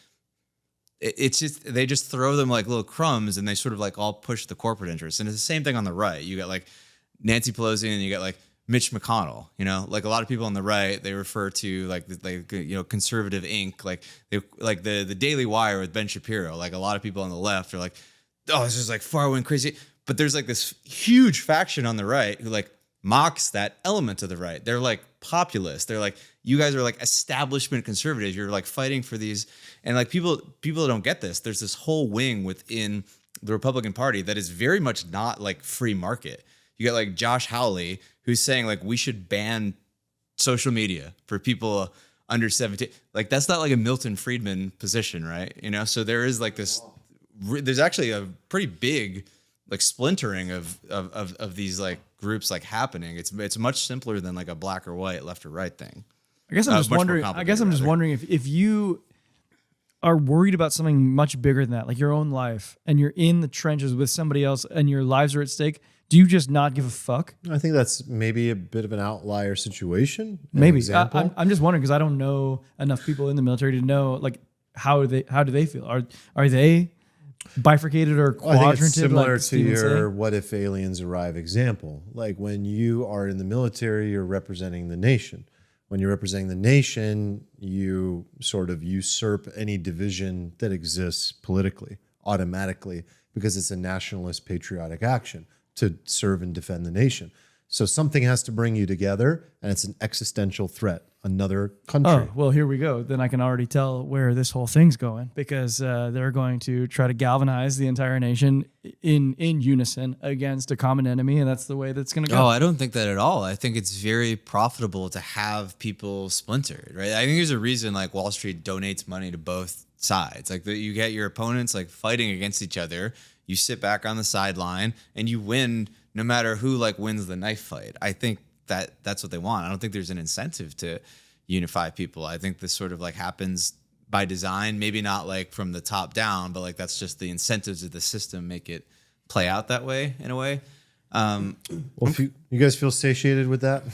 It's just, they just throw them like little crumbs and they sort of like all push the corporate interests. And it's the same thing on the right. You got like Nancy Pelosi and you got like Mitch McConnell, like a lot of people on the right, they refer to like conservative Inc. Like the Daily Wire with Ben Shapiro. Like a lot of people on the left are like, oh, this is like far wing crazy. But there's like this huge faction on the right who like mocks that element of the right. They're like populist. They're like, you guys are like establishment conservatives. You're like fighting for these. And like people don't get this. There's this whole wing within the Republican Party that is very much not like free market. You got like Josh Hawley who's saying like we should ban social media for people under 17. Like that's not like a Milton Friedman position, right? So there is like this, there's actually a pretty big like splintering of these like groups like happening. It's much simpler than like a black or white, left or right thing. I guess I'm just wondering if you are worried about something much bigger than that, like your own life, and you're in the trenches with somebody else and your lives are at stake, do you just not give a fuck? I think that's maybe a bit of an outlier situation. Maybe. I'm just wondering because I don't know enough people in the military to know like how do they feel? Are they bifurcated or quadranted? I think it's similar like to your "what if aliens arrive" example. Like when you are in the military, you're representing the nation. When you're representing the nation, you sort of usurp any division that exists politically automatically because it's a nationalist patriotic action to serve and defend the nation. So something has to bring you together, and it's an existential threat. Another country. Oh, well, here we go. Then I can already tell where this whole thing's going because they're going to try to galvanize the entire nation in unison against a common enemy, and that's the way that's going to go. Oh, I don't think that at all. I think it's very profitable to have people splintered, right? I think there's a reason like Wall Street donates money to both sides. Like you get your opponents like fighting against each other. You sit back on the sideline and you win no matter who like wins the knife fight. I think that's what they want. I don't think there's an incentive to unify people. I think this sort of like happens by design, maybe not like from the top down, but like that's just the incentives of the system make it play out that way in a way. Well, if you guys feel satiated with that,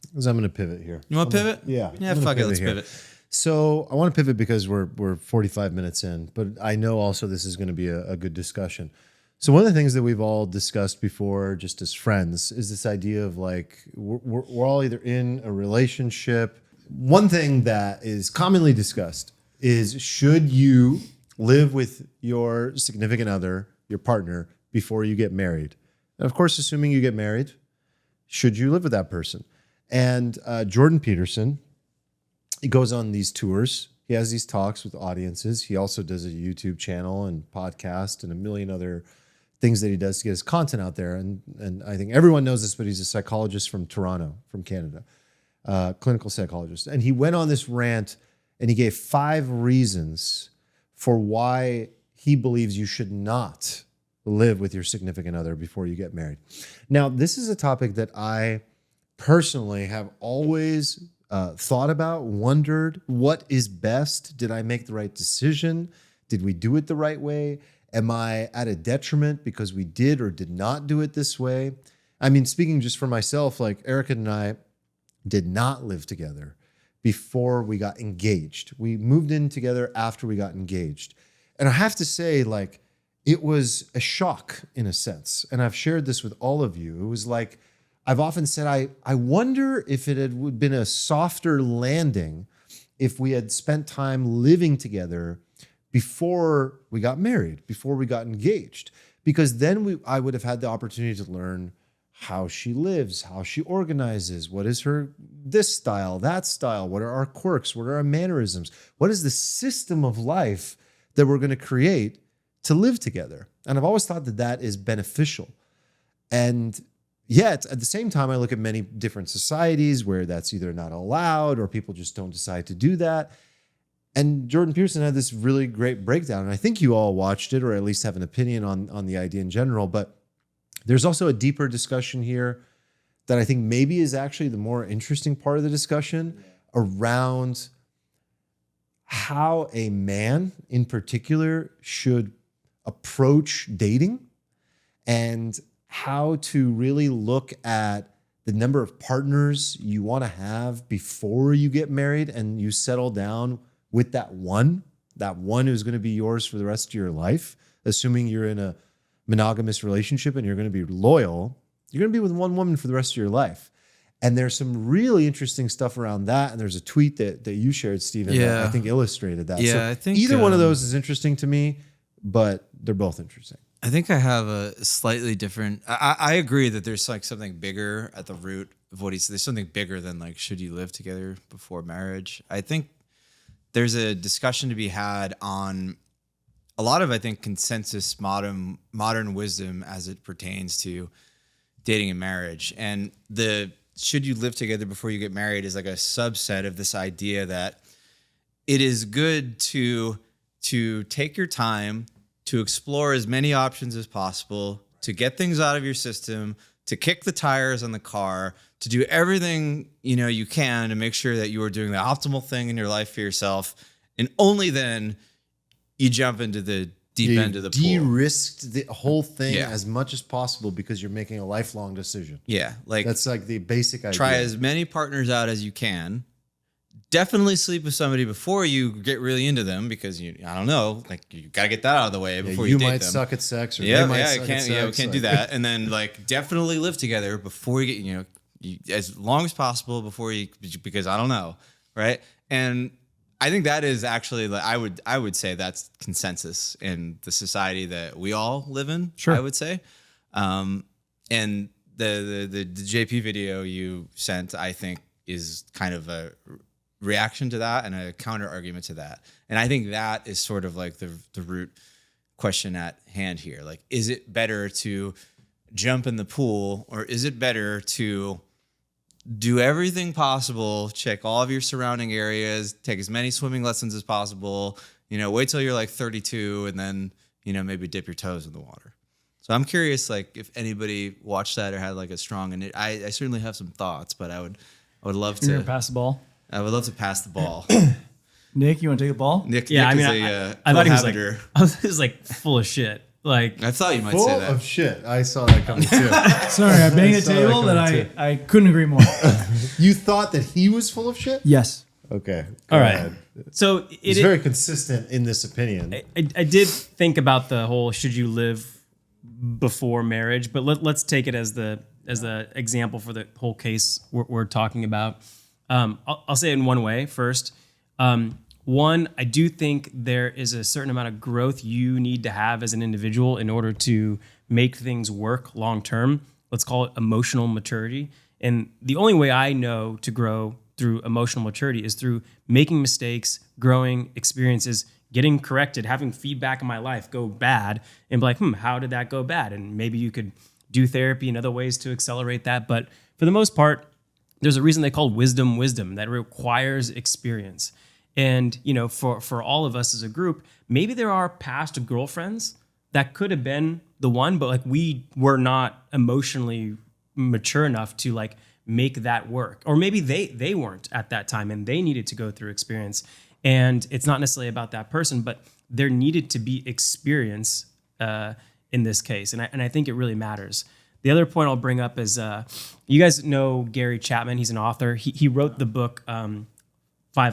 because I'm going to pivot here. You want to pivot? Yeah. Fuck it. Let's pivot. So I want to pivot because we're 45 minutes in, but I know also this is going to be a good discussion. So one of the things that we've all discussed before, just as friends, is this idea of like we're all either in a relationship. One thing that is commonly discussed is should you live with your significant other, your partner, before you get married? And of course, assuming you get married, should you live with that person? And Jordan Peterson, he goes on these tours. He has these talks with audiences. He also does a YouTube channel and podcast and a million other things that he does to get his content out there. And I think everyone knows this, but he's a psychologist from Toronto, from Canada, clinical psychologist. And he went on this rant and he gave 5 reasons for why he believes you should not live with your significant other before you get married. Now, this is a topic that I personally have always thought about, wondered, what is best? Did I make the right decision? Did we do it the right way? Am I at a detriment because we did or did not do it this way? I mean, speaking just for myself, like Erica and I did not live together before we got engaged. We moved in together after we got engaged. And I have to say, like, it was a shock in a sense. And I've shared this with all of you. It was like, I've often said, I wonder if it had been a softer landing if we had spent time living together before we got married, before we got engaged. Because then I would have had the opportunity to learn how she lives, how she organizes, what is her this style, that style, what are our quirks, what are our mannerisms, what is the system of life that we're going to create to live together. And I've always thought that that is beneficial. And yet, at the same time, I look at many different societies where that's either not allowed or people just don't decide to do that. And Jordan Peterson had this really great breakdown. And I think you all watched it or at least have an opinion on the idea in general. But there's also a deeper discussion here that I think maybe is actually the more interesting part of the discussion around how a man in particular should approach dating and how to really look at the number of partners you want to have before you get married and you settle down with that one who's going to be yours for the rest of your life, assuming you're in a monogamous relationship and you're going to be loyal. You're going to be with one woman for the rest of your life. And there's some really interesting stuff around that. And there's a tweet that you shared, Stephen, that I think illustrated that. Yeah, so I think either one of those is interesting to me, but they're both interesting. I think I have a slightly different. I agree that there's like something bigger at the root of what he said. There's something bigger than like, should you live together before marriage? I think there's a discussion to be had on a lot of, I think, consensus modern wisdom as it pertains to dating and marriage. And the should you live together before you get married is like a subset of this idea that it is good to take your time to explore as many options as possible, to get things out of your system, to kick the tires on the car, to do everything you can to make sure that you are doing the optimal thing in your life for yourself. And only then you jump into the deep end of the pool. De-risked the whole thing as much as possible because you're making a lifelong decision. Yeah. Like that's like the basic idea. Try as many partners out as you can. Definitely sleep with somebody before you get really into them because I don't know, like you got to get that out of the way before you date them. You might suck at sex or they might suck at sex. We can't do that. And then like definitely live together before you get, as long as possible before you, because I don't know. Right. And I think that is actually, like, I would say that's consensus in the society that we all live in. Sure. I would say. And the JP video you sent, I think, is kind of a reaction to that and a counter argument to that. And I think that is sort of like the root question at hand here. Like, is it better to jump in the pool or is it better to do everything possible, check all of your surrounding areas, take as many swimming lessons as possible, wait till you're like 32 and then, maybe dip your toes in the water. So I'm curious, like, if anybody watched that or had like a strong, and I certainly have some thoughts, but I would love to pass the ball. I would love to pass the ball. Nick, you want to take the ball? Nick, yeah, Nick I thought he was like full of shit. Like, I thought you might full say that. of shit. I saw that coming too. Sorry, I banged a table that I couldn't agree more. You thought that he was full of shit? Yes. Okay. All right. Ahead. So He's very consistent in this opinion. I did think about the whole should you live before marriage, but let's take it as the example for the whole case we're talking about. I'll say it in one way first. One, I do think there is a certain amount of growth you need to have as an individual in order to make things work long term. Let's call it emotional maturity. And the only way I know to grow through emotional maturity is through making mistakes, growing experiences, getting corrected, having feedback in my life go bad, and be like, how did that go bad? And maybe you could do therapy and other ways to accelerate that. But for the most part, there's a reason they call wisdom, that requires experience. And, for all of us as a group, maybe there are past girlfriends that could have been the one, but like we were not emotionally mature enough to like make that work. Or maybe they weren't at that time and they needed to go through experience. And it's not necessarily about that person, but there needed to be experience in this case. And I think it really matters. The other point I'll bring up is you guys know Gary Chapman. He's an author. He wrote the book 5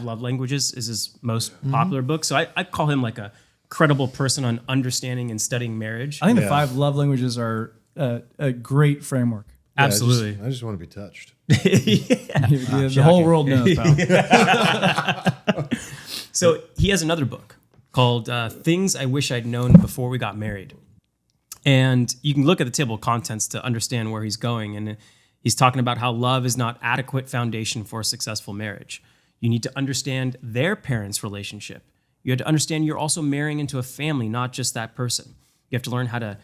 Love Languages is his most popular book. So I call him like a credible person on understanding and studying marriage. I think the 5 love languages are a great framework. Yeah, Absolutely. I just want to be touched. The whole world knows, pal. So he has another book called Things I Wish I'd Known Before We Got Married. And you can look at the table of contents to understand where he's going. And he's talking about how love is not adequate foundation for a successful marriage. You need to understand their parents' relationship. You have to understand you're also marrying into a family, not just that person. You have to learn how to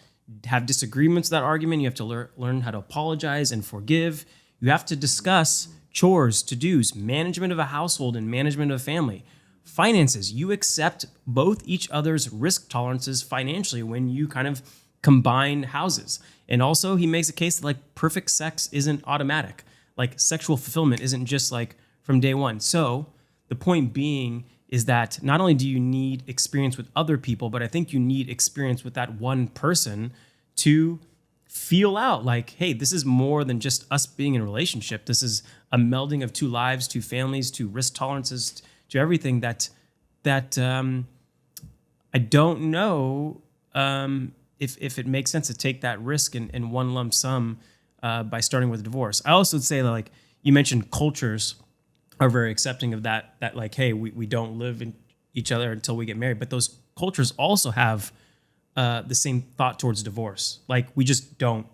have disagreements with that argument. You have to learn how to apologize and forgive. You have to discuss chores, to-dos, management of a household and management of a family. Finances, you accept both each other's risk tolerances financially when you kind of combine houses. And also he makes a case that like perfect sex isn't automatic. Like sexual fulfillment isn't just like from day one. So the point being is that not only do you need experience with other people, but I think you need experience with that one person to feel out like, hey, this is more than just us being in a relationship. This is a melding of 2 lives, 2 families, 2 risk tolerances, to everything that I don't know if it makes sense to take that risk in one lump sum by starting with a divorce. I also would say that, like you mentioned, cultures are very accepting of that like, hey, we don't live in each other until we get married. But those cultures also have the same thought towards divorce. Like, we just don't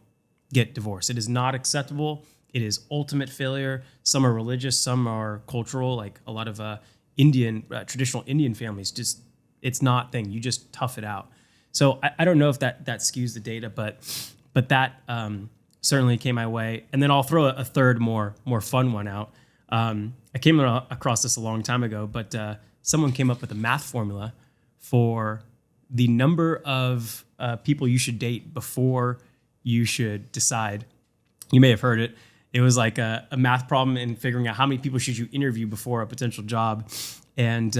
get divorced. It is not acceptable. It is ultimate failure. Some are religious, some are cultural. Like a lot of traditional Indian families, just it's not thing. You just tough it out. So I don't know if that skews the data, but that certainly came my way. And then I'll throw a third more fun one out. I came across this a long time ago, but someone came up with a math formula for the number of people you should date before you should decide. You may have heard it. It was like a math problem in figuring out how many people should you interview before a potential job. And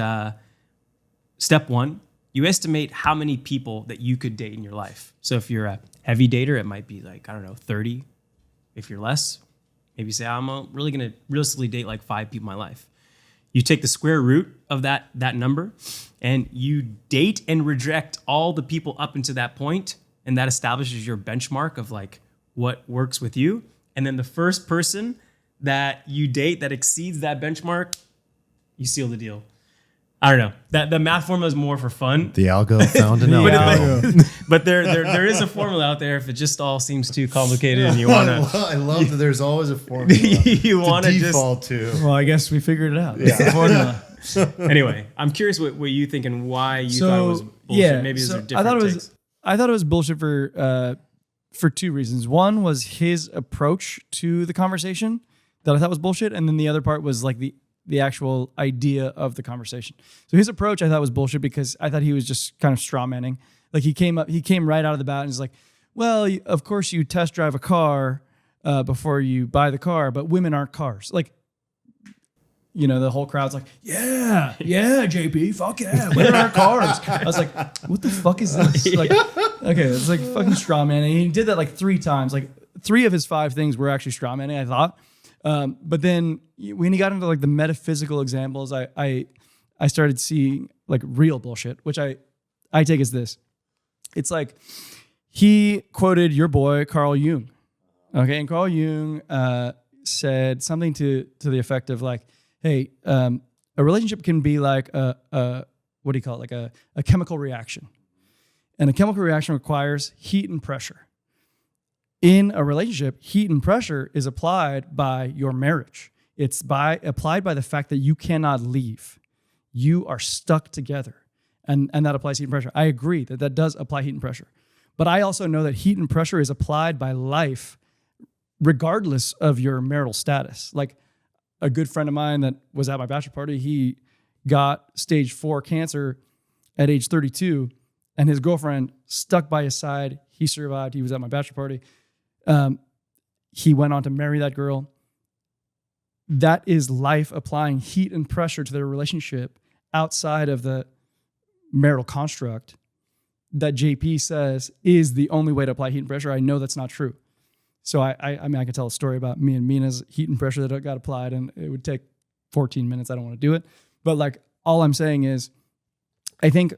step 1, you estimate how many people that you could date in your life. So if you're a heavy dater, it might be like, 30. If you're less, maybe say, I'm really going to realistically date like 5 people in my life. You take the square root of that number and you date and reject all the people up into that point, and that establishes your benchmark of like what works with you. And then the first person that you date that exceeds that benchmark, you seal the deal. I don't know. That the math formula is more for fun. The algo found an algo. But there is a formula out there if it just all seems too complicated and you want to. I love that there's always a formula. You want to default to. Well, I guess we figured it out. It's the formula. Anyway, I'm curious what you think and why you thought it was bullshit. Yeah, Maybe these are different takes. I thought it was bullshit for 2 reasons. One was his approach to the conversation that I thought was bullshit, and then the other part was like the actual idea of the conversation. So his approach I thought was bullshit because I thought he was just kind of straw manning. Like he came right out of the bat and he's like, well, of course you test drive a car before you buy the car, but women aren't cars. Like, the whole crowd's like, yeah, JP, fuck yeah, women aren't cars. I was like, what the fuck is this? Like, okay, it's like fucking straw manning. He did that like 3 times. Like 3 of his 5 things were actually straw manning, I thought. But then when he got into like the metaphysical examples, I started seeing like real bullshit, which I take as this. It's like he quoted your boy Carl Jung, okay, and Carl Jung said something to the effect of like, hey, a relationship can be like a what do you call it, like a chemical reaction, and a chemical reaction requires heat and pressure. In a relationship, heat and pressure is applied by your marriage. It's applied by the fact that you cannot leave. You are stuck together. And that applies heat and pressure. I agree that does apply heat and pressure. But I also know that heat and pressure is applied by life regardless of your marital status. Like a good friend of mine that was at my bachelor party, he got stage 4 cancer at age 32, and his girlfriend stuck by his side. He survived. He was at my bachelor party. He went on to marry that girl. That is life applying heat and pressure to their relationship outside of the marital construct that JP says is the only way to apply heat and pressure. I know that's not true. So I mean, I can tell a story about me and Mina's heat and pressure that got applied, and it would take 14 minutes. I don't want to do it. But like, all I'm saying is, I think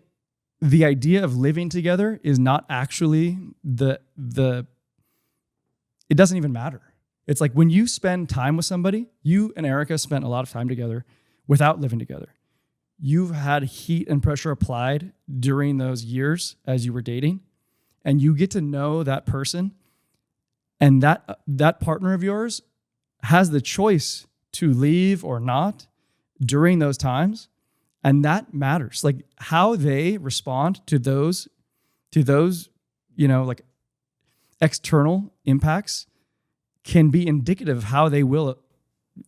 the idea of living together is not actually it doesn't even matter. It's like when you spend time with somebody, you and Erica spent a lot of time together without living together. You've had heat and pressure applied during those years as you were dating, and you get to know that person, and that partner of yours has the choice to leave or not during those times. And that matters. Like how they respond to those, like external impacts can be indicative of how they will.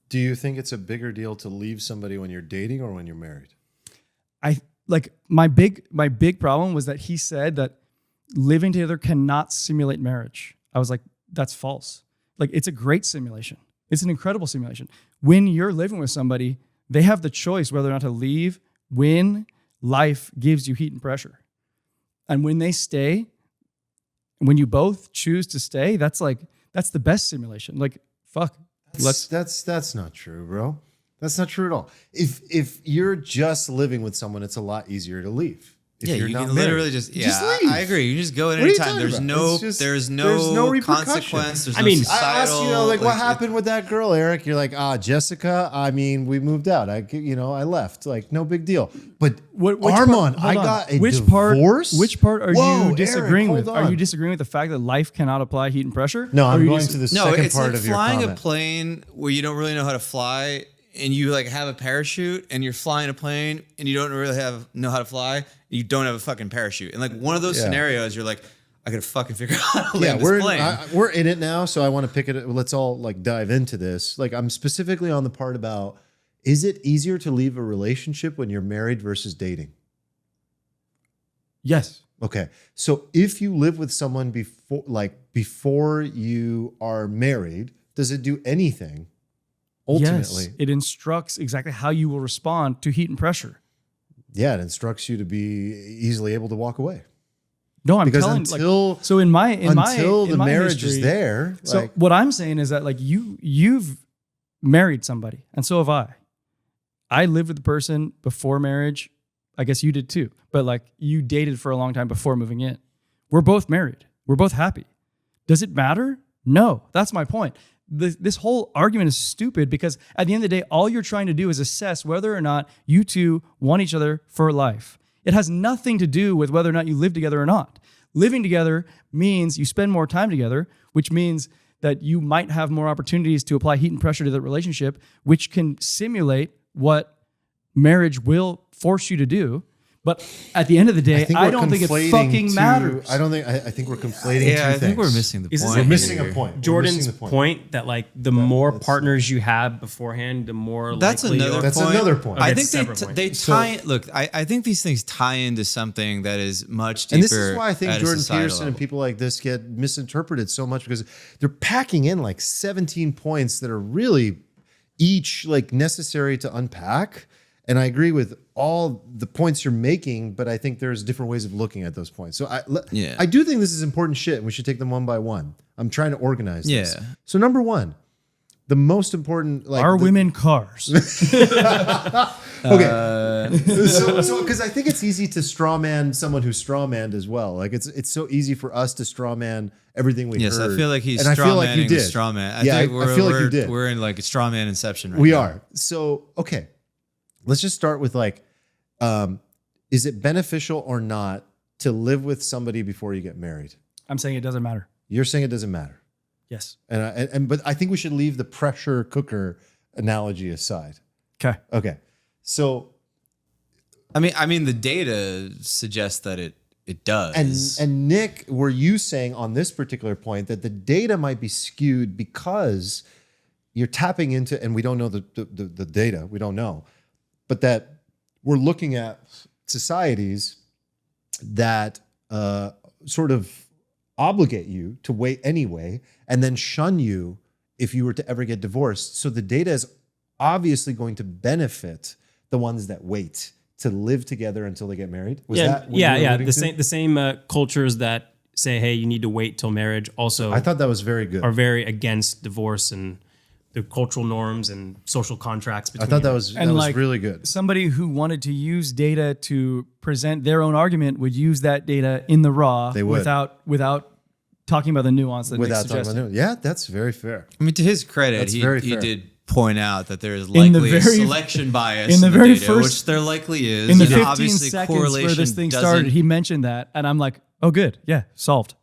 Do you think it's a bigger deal to leave somebody when you're dating or when you're married? My big problem was that he said that living together cannot simulate marriage. I was like, that's false. Like, it's a great simulation. It's an incredible simulation. When you're living with somebody, they have the choice whether or not to leave when life gives you heat and pressure. And when they stay, when you both choose to stay, that's the best simulation. Like, fuck. That's not true, bro. That's not true at all. If you're just living with someone, it's a lot easier to leave. If yeah, you're you not can married. literally just leave. I agree. You just go at What are any you time. talking There's about? there's no consequence. There's I no mean, societal, I asked you, what happened with that girl, Eric? You're like, Jessica. I mean, we moved out. I left. Like, no big deal. But Arman, I got a divorce. Which part are you Eric, disagreeing hold with? on. Are you disagreeing with the fact that life cannot apply heat and pressure? No, Or I'm are you going to the No, second it's part like of your flying comment. a plane where you don't really know how to fly, and you like have a parachute, and you're flying a plane, and you don't really know how to fly, and you don't have a fucking parachute. And like one of those scenarios, you're like, I gotta fucking figure out how to land this plane. We're in it now, so I want to pick it. Let's all like dive into this. Like, I'm specifically on the part about: is it easier to leave a relationship when you're married versus dating? Yes. Okay, so if you live with someone before you are married, does it do anything? Ultimately, Yes, it instructs exactly how you will respond to heat and pressure. yeah, it instructs you to be easily able to walk away. No, I'm Because telling until the the marriage is there, So what I'm saying is that like you've married somebody, and so have I. I lived with the person before marriage. I guess you did too, but like you dated for a long time before moving in. We're both married. We're both happy. Does it matter? No, that's my point. This whole argument is stupid because at the end of the day, all you're trying to do is assess whether or not you two want each other for life. It has nothing to do with whether or not you live together or not. Living together means you spend more time together, which means that you might have more opportunities to apply heat and pressure to the relationship, which can simulate what marriage will force you to do. But at the end of the day, I don't think it fucking matters. I think we're conflating Yeah, two I think things. we're missing the Is this point. We're missing here. a point. We're Jordan's missing the point that like the more partners you have beforehand, the more That's likely another you're- That's point. another point. I Okay, think it's a separate point. they tie. Look, I think these things tie into something that is much deeper. And this is why I think at a Jordan societal Peterson and level. people like this get misinterpreted so much because they're packing in like 17 points that are really each like necessary to unpack. And I agree with all the points you're making, but I think there's different ways of looking at those points. So I do think this is important shit, and we should take them one by one. I'm trying to organize this. Yeah. So number one, the most important, like, Are women cars? okay. So because I think it's easy to straw man someone who's straw manned as well. Like it's so easy for us to straw man everything we Yes, heard. I feel like he's and I feel straw like you manning the did. straw man. I Yeah, think I feel like you did. We're in like a straw man inception right We now. are. So, okay. Let's just start with like, is it beneficial or not to live with somebody before you get married? I'm saying it doesn't matter. You're saying it doesn't matter. Yes. But I think we should leave the pressure cooker analogy aside. Okay. Okay. So, I mean, the data suggests that it does. and Nick, were you saying on this particular point that the data might be skewed because you're tapping into, and we don't know the data, we don't know, but that we're looking at societies that sort of obligate you to wait anyway and then shun you if you were to ever get divorced. So the data is obviously going to benefit the ones that wait to live together until they get married. Was that what you were alluding to? The same cultures that say, hey, you need to wait till marriage also I thought that was very good. are very against divorce and the cultural norms and social contracts I between thought that was like, really good. Somebody who wanted to use data to present their own argument would use that data in the raw They would. without talking about the nuance that Nick's Without talking suggesting. about it. Yeah, that's very fair. I mean, to his credit, That's he very fair. did point out that there is In the likely a very- selection bias in the in very data, first- which there likely is. In the and 15 obviously seconds where this correlation thing doesn't- started, he mentioned that, and I'm like, oh, good. Yeah, solved.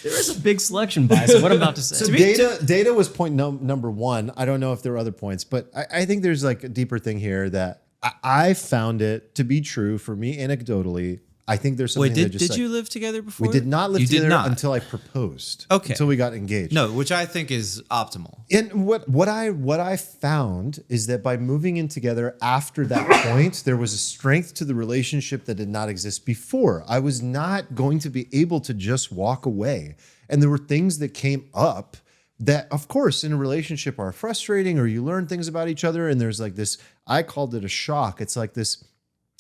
There is a big selection bias of what I'm about to say. So data was point number one. I don't know if there are other points, but I think there's like a deeper thing here that I found it to be true for me anecdotally. I think there's something Wait, that just did like, you live together before? we did not live You did together not. until I proposed. Okay. Until we got engaged. No, which I think is optimal. And what I found is that by moving in together after that point, there was a strength to the relationship that did not exist before. I was not going to be able to just walk away. And there were things that came up that, of course, in a relationship are frustrating, or you learn things about each other. And there's like this, I called it a shock. It's like this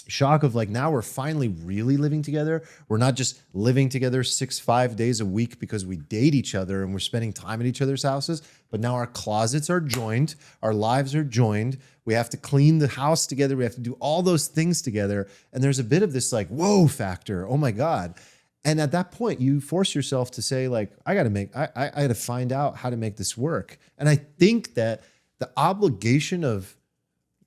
shock of like, now we're finally really living together. We're not just living together 5 days a week because we date each other and we're spending time at each other's houses, but now our closets are joined, our lives are joined. We have to clean the house together. We have to do all those things together. And there's a bit of this like, whoa factor. Oh my God. And at that point, you force yourself to say like, I got to find out how to make this work. And I think that the obligation of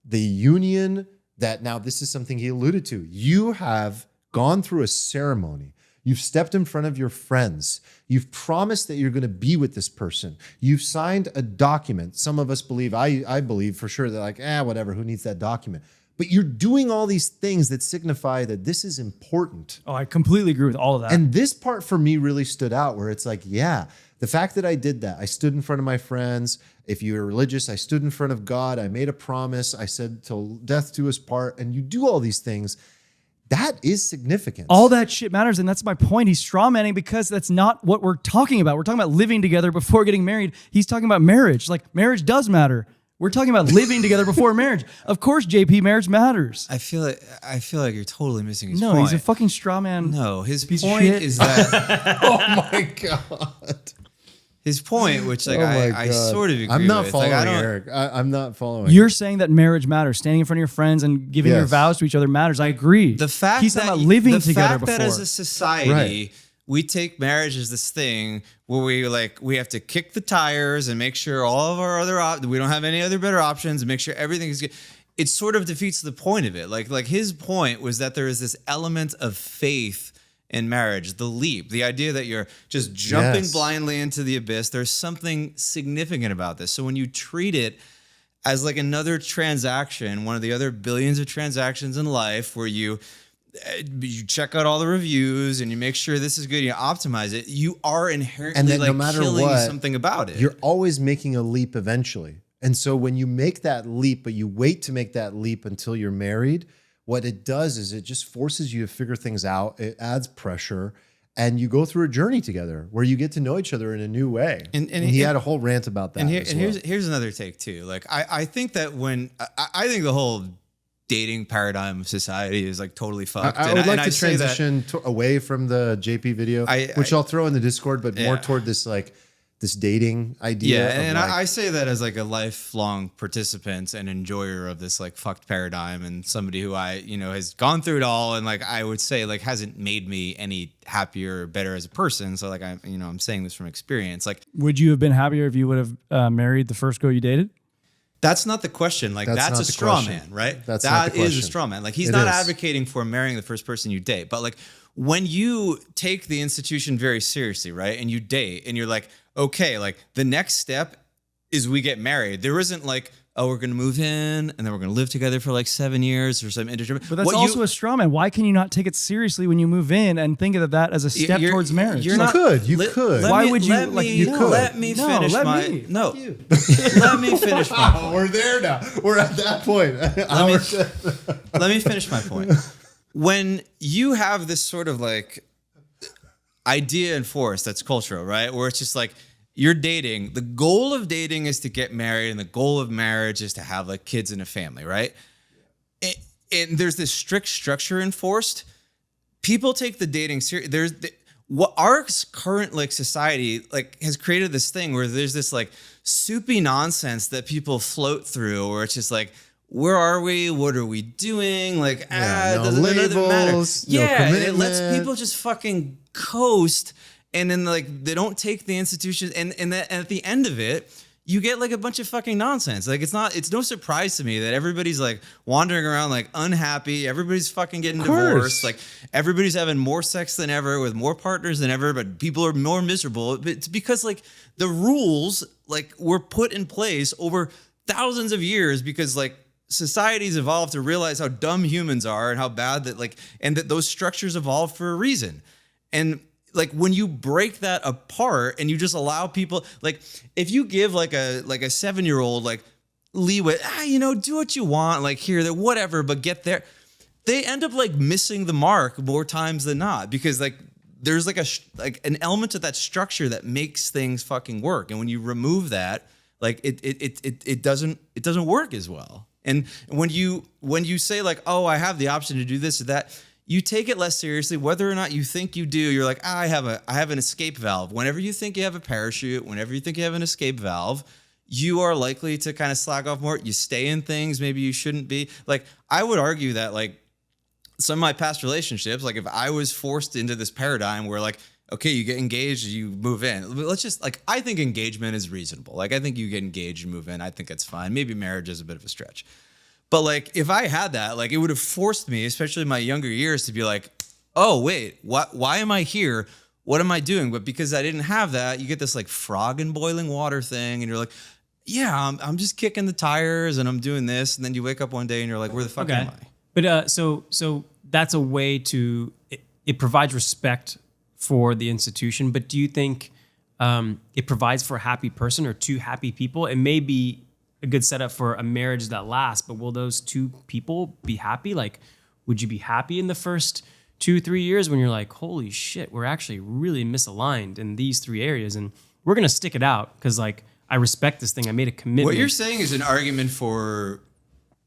the union, that now this is something he alluded to. You have gone through a ceremony. You've stepped in front of your friends. You've promised that you're going to be with this person. You've signed a document. Some of us believe, I believe for sure, that like, whatever, who needs that document? But you're doing all these things that signify that this is important. Oh, I completely agree with all of that. And this part for me really stood out, where it's like, yeah, the fact that I did that, I stood in front of my friends. If you're religious, I stood in front of God. I made a promise. I said till death do us part. And you do all these things. That is significant. all that shit matters, and that's my point. He's strawmanning because that's not what we're talking about. We're talking about living together before getting married. He's talking about marriage. Like, marriage does matter. We're talking about living together before marriage. Of course, JP, marriage matters. I feel like you're totally missing his No, point. he's a fucking straw man. No, his piece of point shit. is that Oh my God. his point, which like Oh my I God. sort of agree I'm not with. following, Like, I don't, Eric. I'm not following. You're saying that marriage matters. Standing in front of your friends and giving your Yes. vows to each other matters. I agree. The fact he's that talking about living the together fact before. that as a society Right. we take marriage as this thing where we have to kick the tires and make sure all of our other we don't have any other better options and make sure everything is good. It sort of defeats the point of it. Like his point was that there is this element of faith in marriage, the leap, the idea that you're just jumping Yes. blindly into the abyss. There's something significant about this. So when you treat it as like another transaction, one of the other billions of transactions in life where you check out all the reviews and you make sure this is good, you optimize it, you are inherently And then like no matter killing what, something about it. You're always making a leap eventually. And so when you make that leap, but you wait to make that leap until you're married, what it does is it just forces you to figure things out. It adds pressure. And you go through a journey together where you get to know each other in a new way. And he had a whole rant about that. as well. Here's another take too. Like I think that I think the whole dating paradigm of society is like totally fucked. I would like to transition away from the JP video, which I'll throw in the Discord, but more toward this like this dating idea. Yeah, and like, I say that as like a lifelong participant and enjoyer of this like fucked paradigm, and somebody who has gone through it all, and like I would say like hasn't made me any happier or better as a person. So like I'm saying this from experience. Like, Would you have been happier if you would have married the first girl you dated? that's not the question. Like That's that's not a the straw question. man, right? That's not the is a question. straw man. Like he's It not is. advocating for marrying the first person you date, but like when you take the institution very seriously, right? And you date and you're like, okay, like the next step is we get married. There isn't like, oh, we're going to move in and then we're going to live together for like 7 years or something. But that's also a straw man. Why can you not take it seriously when you move in and think of that as a step towards marriage? You could. Why would you? Let me finish my point. We're there now. We're at that point. Let me finish my point. When you have this sort of like idea in force that's cultural, right? Where it's just like, you're dating. The goal of dating is to get married, and the goal of marriage is to have like kids and a family, right? And there's this strict structure enforced. People take the dating serious. What our current like society like has created this thing where there's this like soupy nonsense that people float through, where it's just like, where are we? What are we doing? Like, doesn't matter. No And it lets people just fucking coast. And then like they don't take the institutions, and at the end of it, you get like a bunch of fucking nonsense. Like it's no surprise to me that everybody's like wandering around like unhappy. Everybody's fucking getting divorced. Like everybody's having more sex than ever with more partners than ever, but people are more miserable. It's because like the rules like were put in place over thousands of years because like society's evolved to realize how dumb humans are and how bad that like, and that those structures evolved for a reason. And like when you break that apart and you just allow people, like if you give like a 7-year-old like leeway, do what you want, like here, that whatever, but get there, they end up like missing the mark more times than not, because like there's like an element of that structure that makes things fucking work. And when you remove that, like it doesn't work as well. And when you say like, oh, I have the option to do this or that, you take it less seriously, whether or not you think you do. You're like, I have an escape valve. Whenever you think you have a parachute, whenever you think you have an escape valve, you are likely to kind of slack off more. You stay in things maybe you shouldn't be. Like, I would argue that like some of my past relationships, like if I was forced into this paradigm where like, okay, you get engaged, you move in. Let's just like, I think engagement is reasonable. Like, I think you get engaged and move in. I think that's fine. Maybe marriage is a bit of a stretch. But like, if I had that, like it would have forced me, especially in my younger years, to be like, oh, wait, why am I here? What am I doing? But because I didn't have that, you get this like frog in boiling water thing. And you're like, yeah, I'm just kicking the tires and I'm doing this. And then you wake up one day and you're like, where the fuck am I? But so that's a way to, it provides respect for the institution. But do you think it provides for a happy person or two happy people? It may be a good setup for a marriage that lasts, but will those two people be happy? Like, would you be happy in the first 2-3 years when you're like, holy shit, we're actually really misaligned in these 3 areas and we're going to stick it out because like, I respect this thing. I made a commitment. What you're saying is an argument for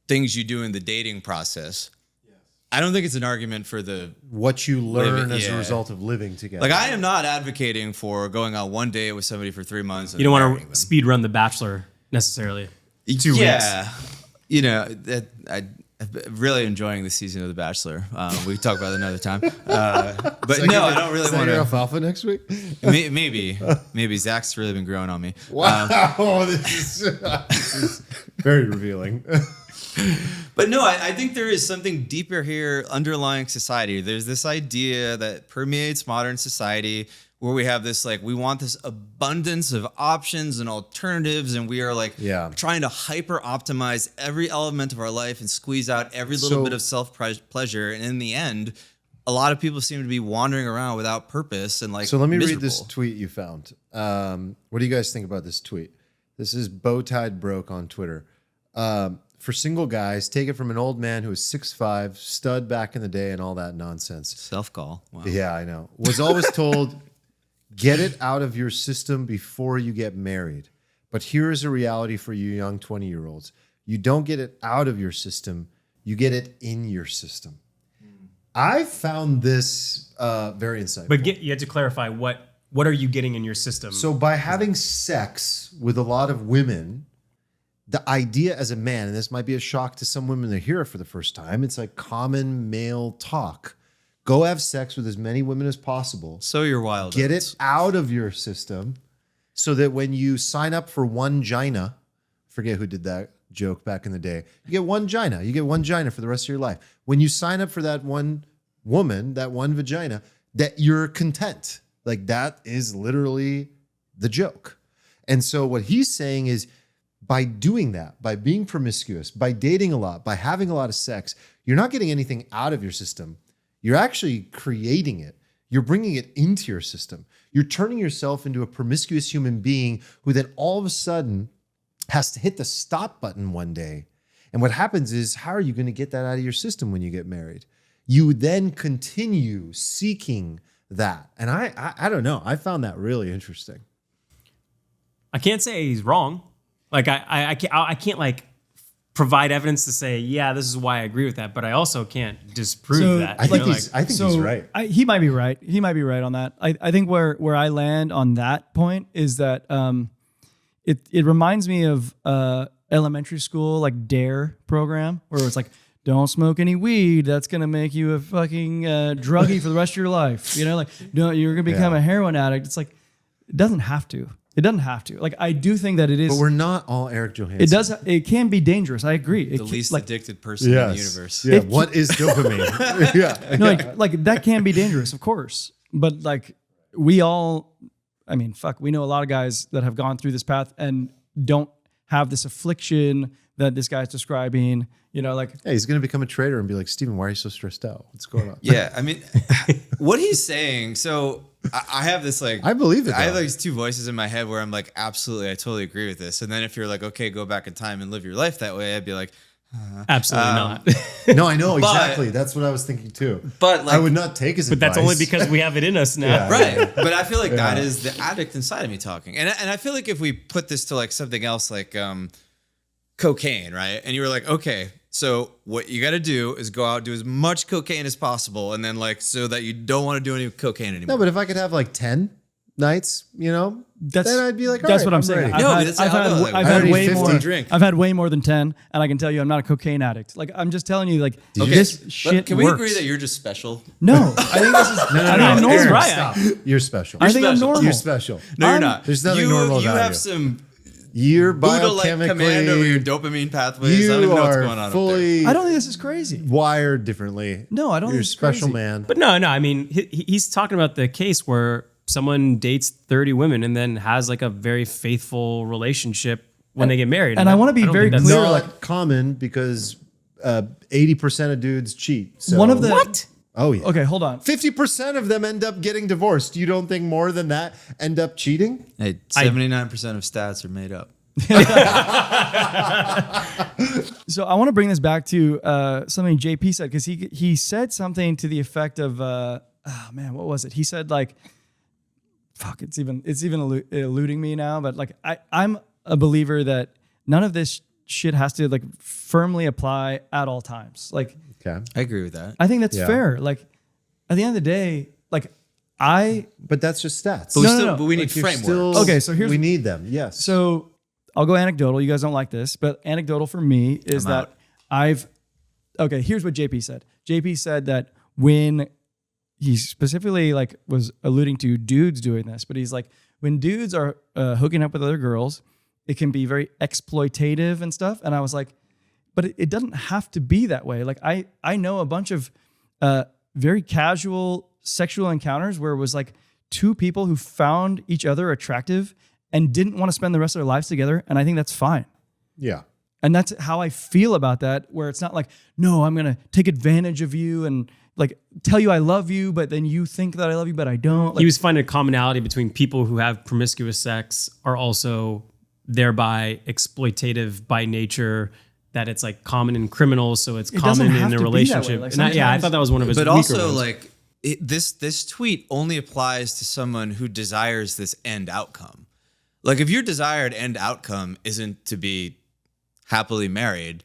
things you do in the dating process. Yes. I don't think it's an argument for what you learn as a result of living together. Like, I am not advocating for going on one date with somebody for 3 months. You don't want to speed run The Bachelor necessarily. 2 weeks. I'm really enjoying the season of The Bachelor. We can talk about it another time. But no, I don't really want to. Alfalfa next week? Maybe Zach's really been growing on me. Wow, this is very revealing. But no, I think there is something deeper here underlying society. There's this idea that permeates modern society where we have this, like, we want this abundance of options and alternatives, and we are like trying to hyper optimize every element of our life and squeeze out every little bit of self pleasure. And in the end, a lot of people seem to be wandering around without purpose and like. So let me read this tweet you found. What do you guys think about this tweet? This is Bowtied Broke on Twitter. For single guys, take it from an old man who was 6'5", stud back in the day, and all that nonsense. Self-call. Wow. Yeah, I know. Was always told, get it out of your system before you get married. But here is a reality for you young 20-year-olds. You don't get it out of your system. You get it in your system. I found this very insightful. But you have to clarify, what are you getting in your system? So by having sex with a lot of women, the idea as a man, and this might be a shock to some women that hear it for the first time, it's like common male talk. Go have sex with as many women as possible. So you're wild. Get it out of your system so that when you sign up for one gina, forget who did that joke back in the day, you get one gina. You get one gina for the rest of your life. When you sign up for that one woman, that one vagina, that you're content. Like, that is literally the joke. And so what he's saying is by doing that, by being promiscuous, by dating a lot, by having a lot of sex, you're not getting anything out of your system. You're actually creating it. You're bringing it into your system. You're turning yourself into a promiscuous human being who then all of a sudden has to hit the stop button one day. And what happens is, how are you going to get that out of your system when you get married? You then continue seeking that. And I don't know. I found that really interesting. I can't say he's wrong. Like I can't like provide evidence to say, yeah, this is why I agree with that. But I also can't disprove that. I think he's right. He might be right. He might be right on that. I think where I land on that point is that it reminds me of elementary school, like DARE program, where it's like, don't smoke any weed. That's going to make you a fucking druggie for the rest of your life. You know, like, no, you're going to become a heroin addict. It's like, it doesn't have to. It doesn't have to. Like, I do think that it is. But we're not all Eric Johansson. It does. It can be dangerous. I agree. The least addicted person in the universe. Yeah. What is dopamine? Yeah. No, like that can be dangerous, of course. But like we all, I mean, fuck, we know a lot of guys that have gone through this path and don't have this affliction that this guy's describing. You know, like, hey, he's going to become a trader and be like, Steven, why are you so stressed out? What's going on? Yeah, I mean, what he's saying. So I have this like, I believe it. I have like these two voices in my head where I'm like, absolutely, I totally agree with this. And then if you're like, okay, go back in time and live your life that way, I'd be like, absolutely not. No, I know exactly. That's what I was thinking too. But like, I would not take his advice. But that's only because we have it in us now. Yeah. right. But I feel like that is the addict inside of me talking. And I feel like if we put this to like something else, like cocaine, right? And you were like, okay, so what you got to do is go out, do as much cocaine as possible, and then like so that you don't want to do any cocaine anymore. No, but if I could have like 10 nights, you know, then I'd be like, that's what I'm saying. I've had way more than 10, and I can tell you I'm not a cocaine addict. Like, I'm just telling you, like, this shit Can we works. agree that you're just special? No, I think this is. I'm normal. Aaron, Right. stop. You're special. I think I'm normal. You're special. No, you're not. There's nothing normal about you. You have you. some You're Buddha-like biochemically command over your dopamine pathways. You I don't even know what's are going on fully up there. I don't think this is crazy. wired differently. No, I don't You're a think it's special crazy. man. But no. I mean, he's talking about the case where someone dates 30 women and then has like a very faithful relationship when they get married. And I want to be don't very think clear. that's- Not common because 80% of dudes cheat. So. One of the What? Oh yeah. Okay, hold on. 50% of them end up getting divorced. You don't think more than that end up cheating? Hey, 79% of stats are made up. So I want to bring this back to something JP said, because he said something to the effect of, oh man, what was it? He said like, fuck, it's even eluding me now. But like, I'm a believer that none of this shit has to like firmly apply at all times. Like, Okay. I agree with that. I think that's Yeah. fair. Like, at the end of the day, like But that's just stats. But we need You're frameworks. still- Okay, so here's- we need them. Yes. So I'll go anecdotal. You guys don't like this, but anecdotal for me is I'm that out. here's what JP said. JP said that when he specifically like was alluding to dudes doing this, but he's like, when dudes are hooking up with other girls, it can be very exploitative and stuff. And I was like, but it doesn't have to be that way. Like I know a bunch of very casual sexual encounters where it was like two people who found each other attractive and didn't want to spend the rest of their lives together. And I think that's fine. Yeah. And that's how I feel about that, where it's not like, no, I'm going to take advantage of you and like tell you I love you, but then you think that I love you, but I don't. Like, He was finding a commonality between people who have promiscuous sex are also thereby exploitative by nature, that it's like common in criminals, so it's doesn't common have in to a be that relationship. way. Like, And I sometimes- thought that was one of his But weaker also, ones. like this tweet only applies to someone who desires this end outcome. Like, if your desired end outcome isn't to be happily married,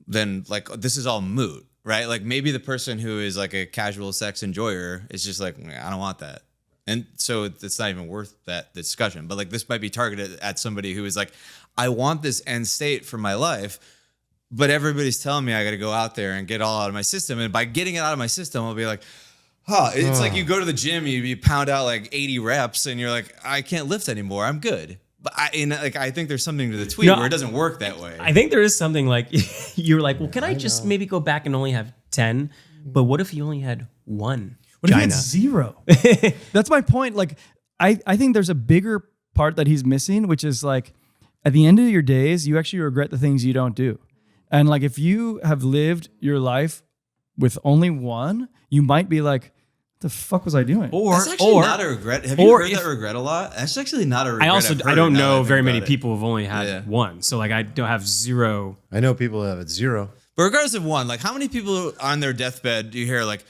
then like this is all moot, right? Like maybe the person who is like a casual sex enjoyer is just like, I don't want that. And so it's not even worth that discussion. But like this might be targeted at somebody who is like, I want this end state for my life, but everybody's telling me I got to go out there and get all out of my system. And by getting it out of my system, I'll be like, it's like you go to the gym, you pound out like 80 reps and you're like, I can't lift anymore. I'm good. But I think there's something to the tweet No, where it doesn't work that way. I think there is something like you're like, well, can I just maybe go back and only have 10? But what if you only had one? what if you vagina? had zero? That's my point. Like, I think there's a bigger part that he's missing, which is like, at the end of your days, you actually regret the things you don't do. And like, if you have lived your life with only one, you might be like, what the fuck was I doing? That's actually not a regret. Have you heard that regret a lot? That's actually not a regret. I don't know very many people who've only had one. So like, I don't have zero. I know people that have it 0. But regardless of one, like how many people on their deathbed do you hear like,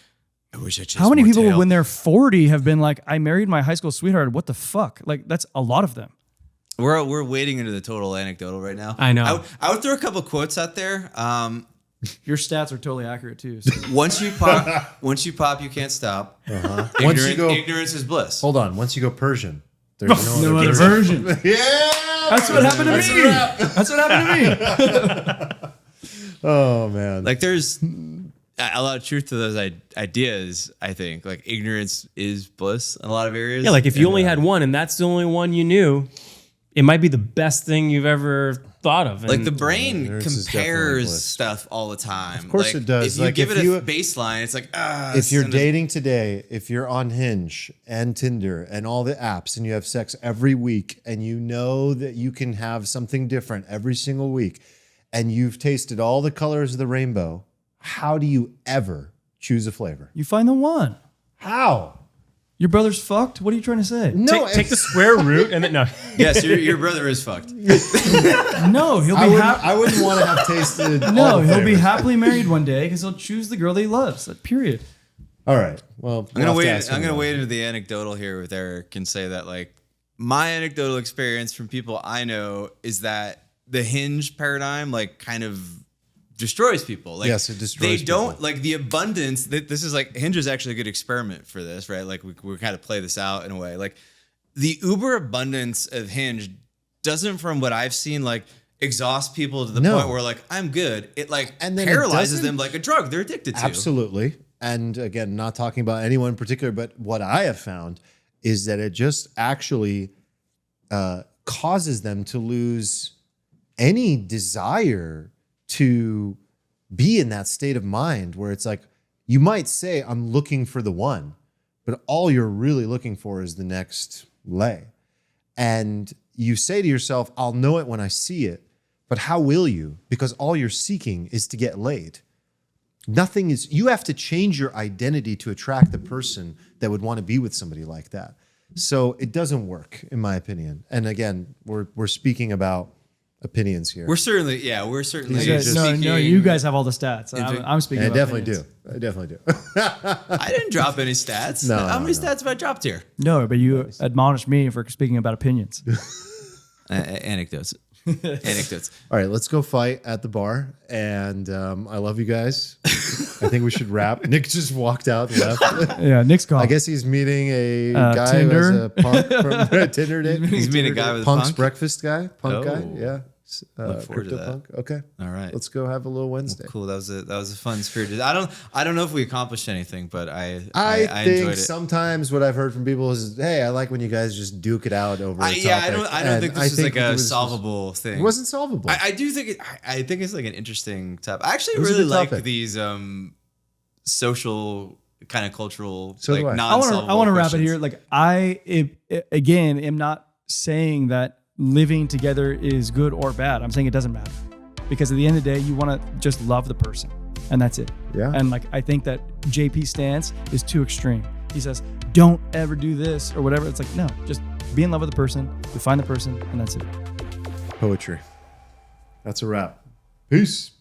I wish I chased How many more people tail. when they're 40 have been like, I married my high school sweetheart. What the fuck? Like, that's a lot of them. We're wading into the total anecdotal right now. I know. I would throw a couple quotes out there. Your stats are totally accurate too. So. Once you pop, you can't stop. Once you go, Ignorance is bliss. hold on. Once you go Persian, there's No other version. Yeah, That's what happened to me. That's what happened to me. oh man. Like there's a lot of truth to those ideas. I think like ignorance is bliss in a lot of areas. Yeah, like if you only had one and that's the only one you knew, it might be the best thing you've ever thought of. Like the brain ignorance is definitely compares bliss. stuff all the time. Of course like, it does. If you Like, give if it you- a baseline, it's like if you're and there's- dating today, if you're on Hinge and Tinder and all the apps and you have sex every week and you know that you can have something different every single week and you've tasted all the colors of the rainbow, how do you ever choose a flavor? You find the one. How? Your brother's fucked? What are you trying to say? No, take the square root and then no. yes, your brother is fucked. No, he'll I be wouldn't want to have tasted. No, all the he'll be flavors. happily married one day because he'll choose the girl that he loves. Period. All right. Well, I'm gonna we'll have to wait. ask I'm him gonna about wade it. into the anecdotal here with Eric and say that like my anecdotal experience from people I know is that the Hinge paradigm like kind of destroys people. Like, Yes, it destroys They don't people. like the abundance. This is like Hinge is actually a good experiment for this, right? Like we kind of play this out in a way. Like the uber abundance of Hinge doesn't, from what I've seen, like exhaust people to the No. point where like I'm good. It like And then it paralyzes doesn't- them like a drug they're addicted to. Absolutely. And again, not talking about anyone in particular, but what I have found is that it just actually causes them to lose any desire to be in that state of mind where it's like, you might say, I'm looking for the one, but all you're really looking for is the next lay. And you say to yourself, I'll know it when I see it, but how will you? Because all you're seeking is to get laid. Nothing is, you have to change your identity to attract the person that would want to be with somebody like that. So it doesn't work, in my opinion. And again, we're speaking about opinions here. We're certainly These are just- No, speaking- you guys have all the stats. I'm speaking. I about definitely opinions. do. I definitely do. I didn't drop any stats. No, How no, many no. stats have I dropped here? No, but you admonished me for speaking about opinions. Anecdotes. Anecdotes. All right, let's go fight at the bar. And I love you guys. I think we should wrap. Nick just walked out and left. Yeah, Nick's call. I guess he's meeting a guy who has Tinder. a punk from Tinder date. He's meeting a guy with a Punk's punk? breakfast guy. Punk guy. Oh. Yeah. Look forward to Crypto that. punk. Okay. All right. Let's go have a little Wednesday. Cool. That was a fun spirit. I don't know if we accomplished anything, but I I enjoyed think it. sometimes what I've heard from people is, "Hey, I like when you guys just duke it out over." I a don't topic." think And this is like it a was- solvable thing. It wasn't solvable. I do think I think it's like an interesting topic. I actually It was a really good like topic. these social kind of cultural So do like I. non-solvable I want to wrap it questions. here. Like I again am not saying that living together is good or bad. I'm saying it doesn't matter because at the end of the day, you want to just love the person, and that's it. Yeah. And like I think that JP's stance is too extreme. He says, "Don't ever do this" or whatever. It's like no, just be in love with the person. You find the person, and that's it. Poetry. That's a wrap. Peace.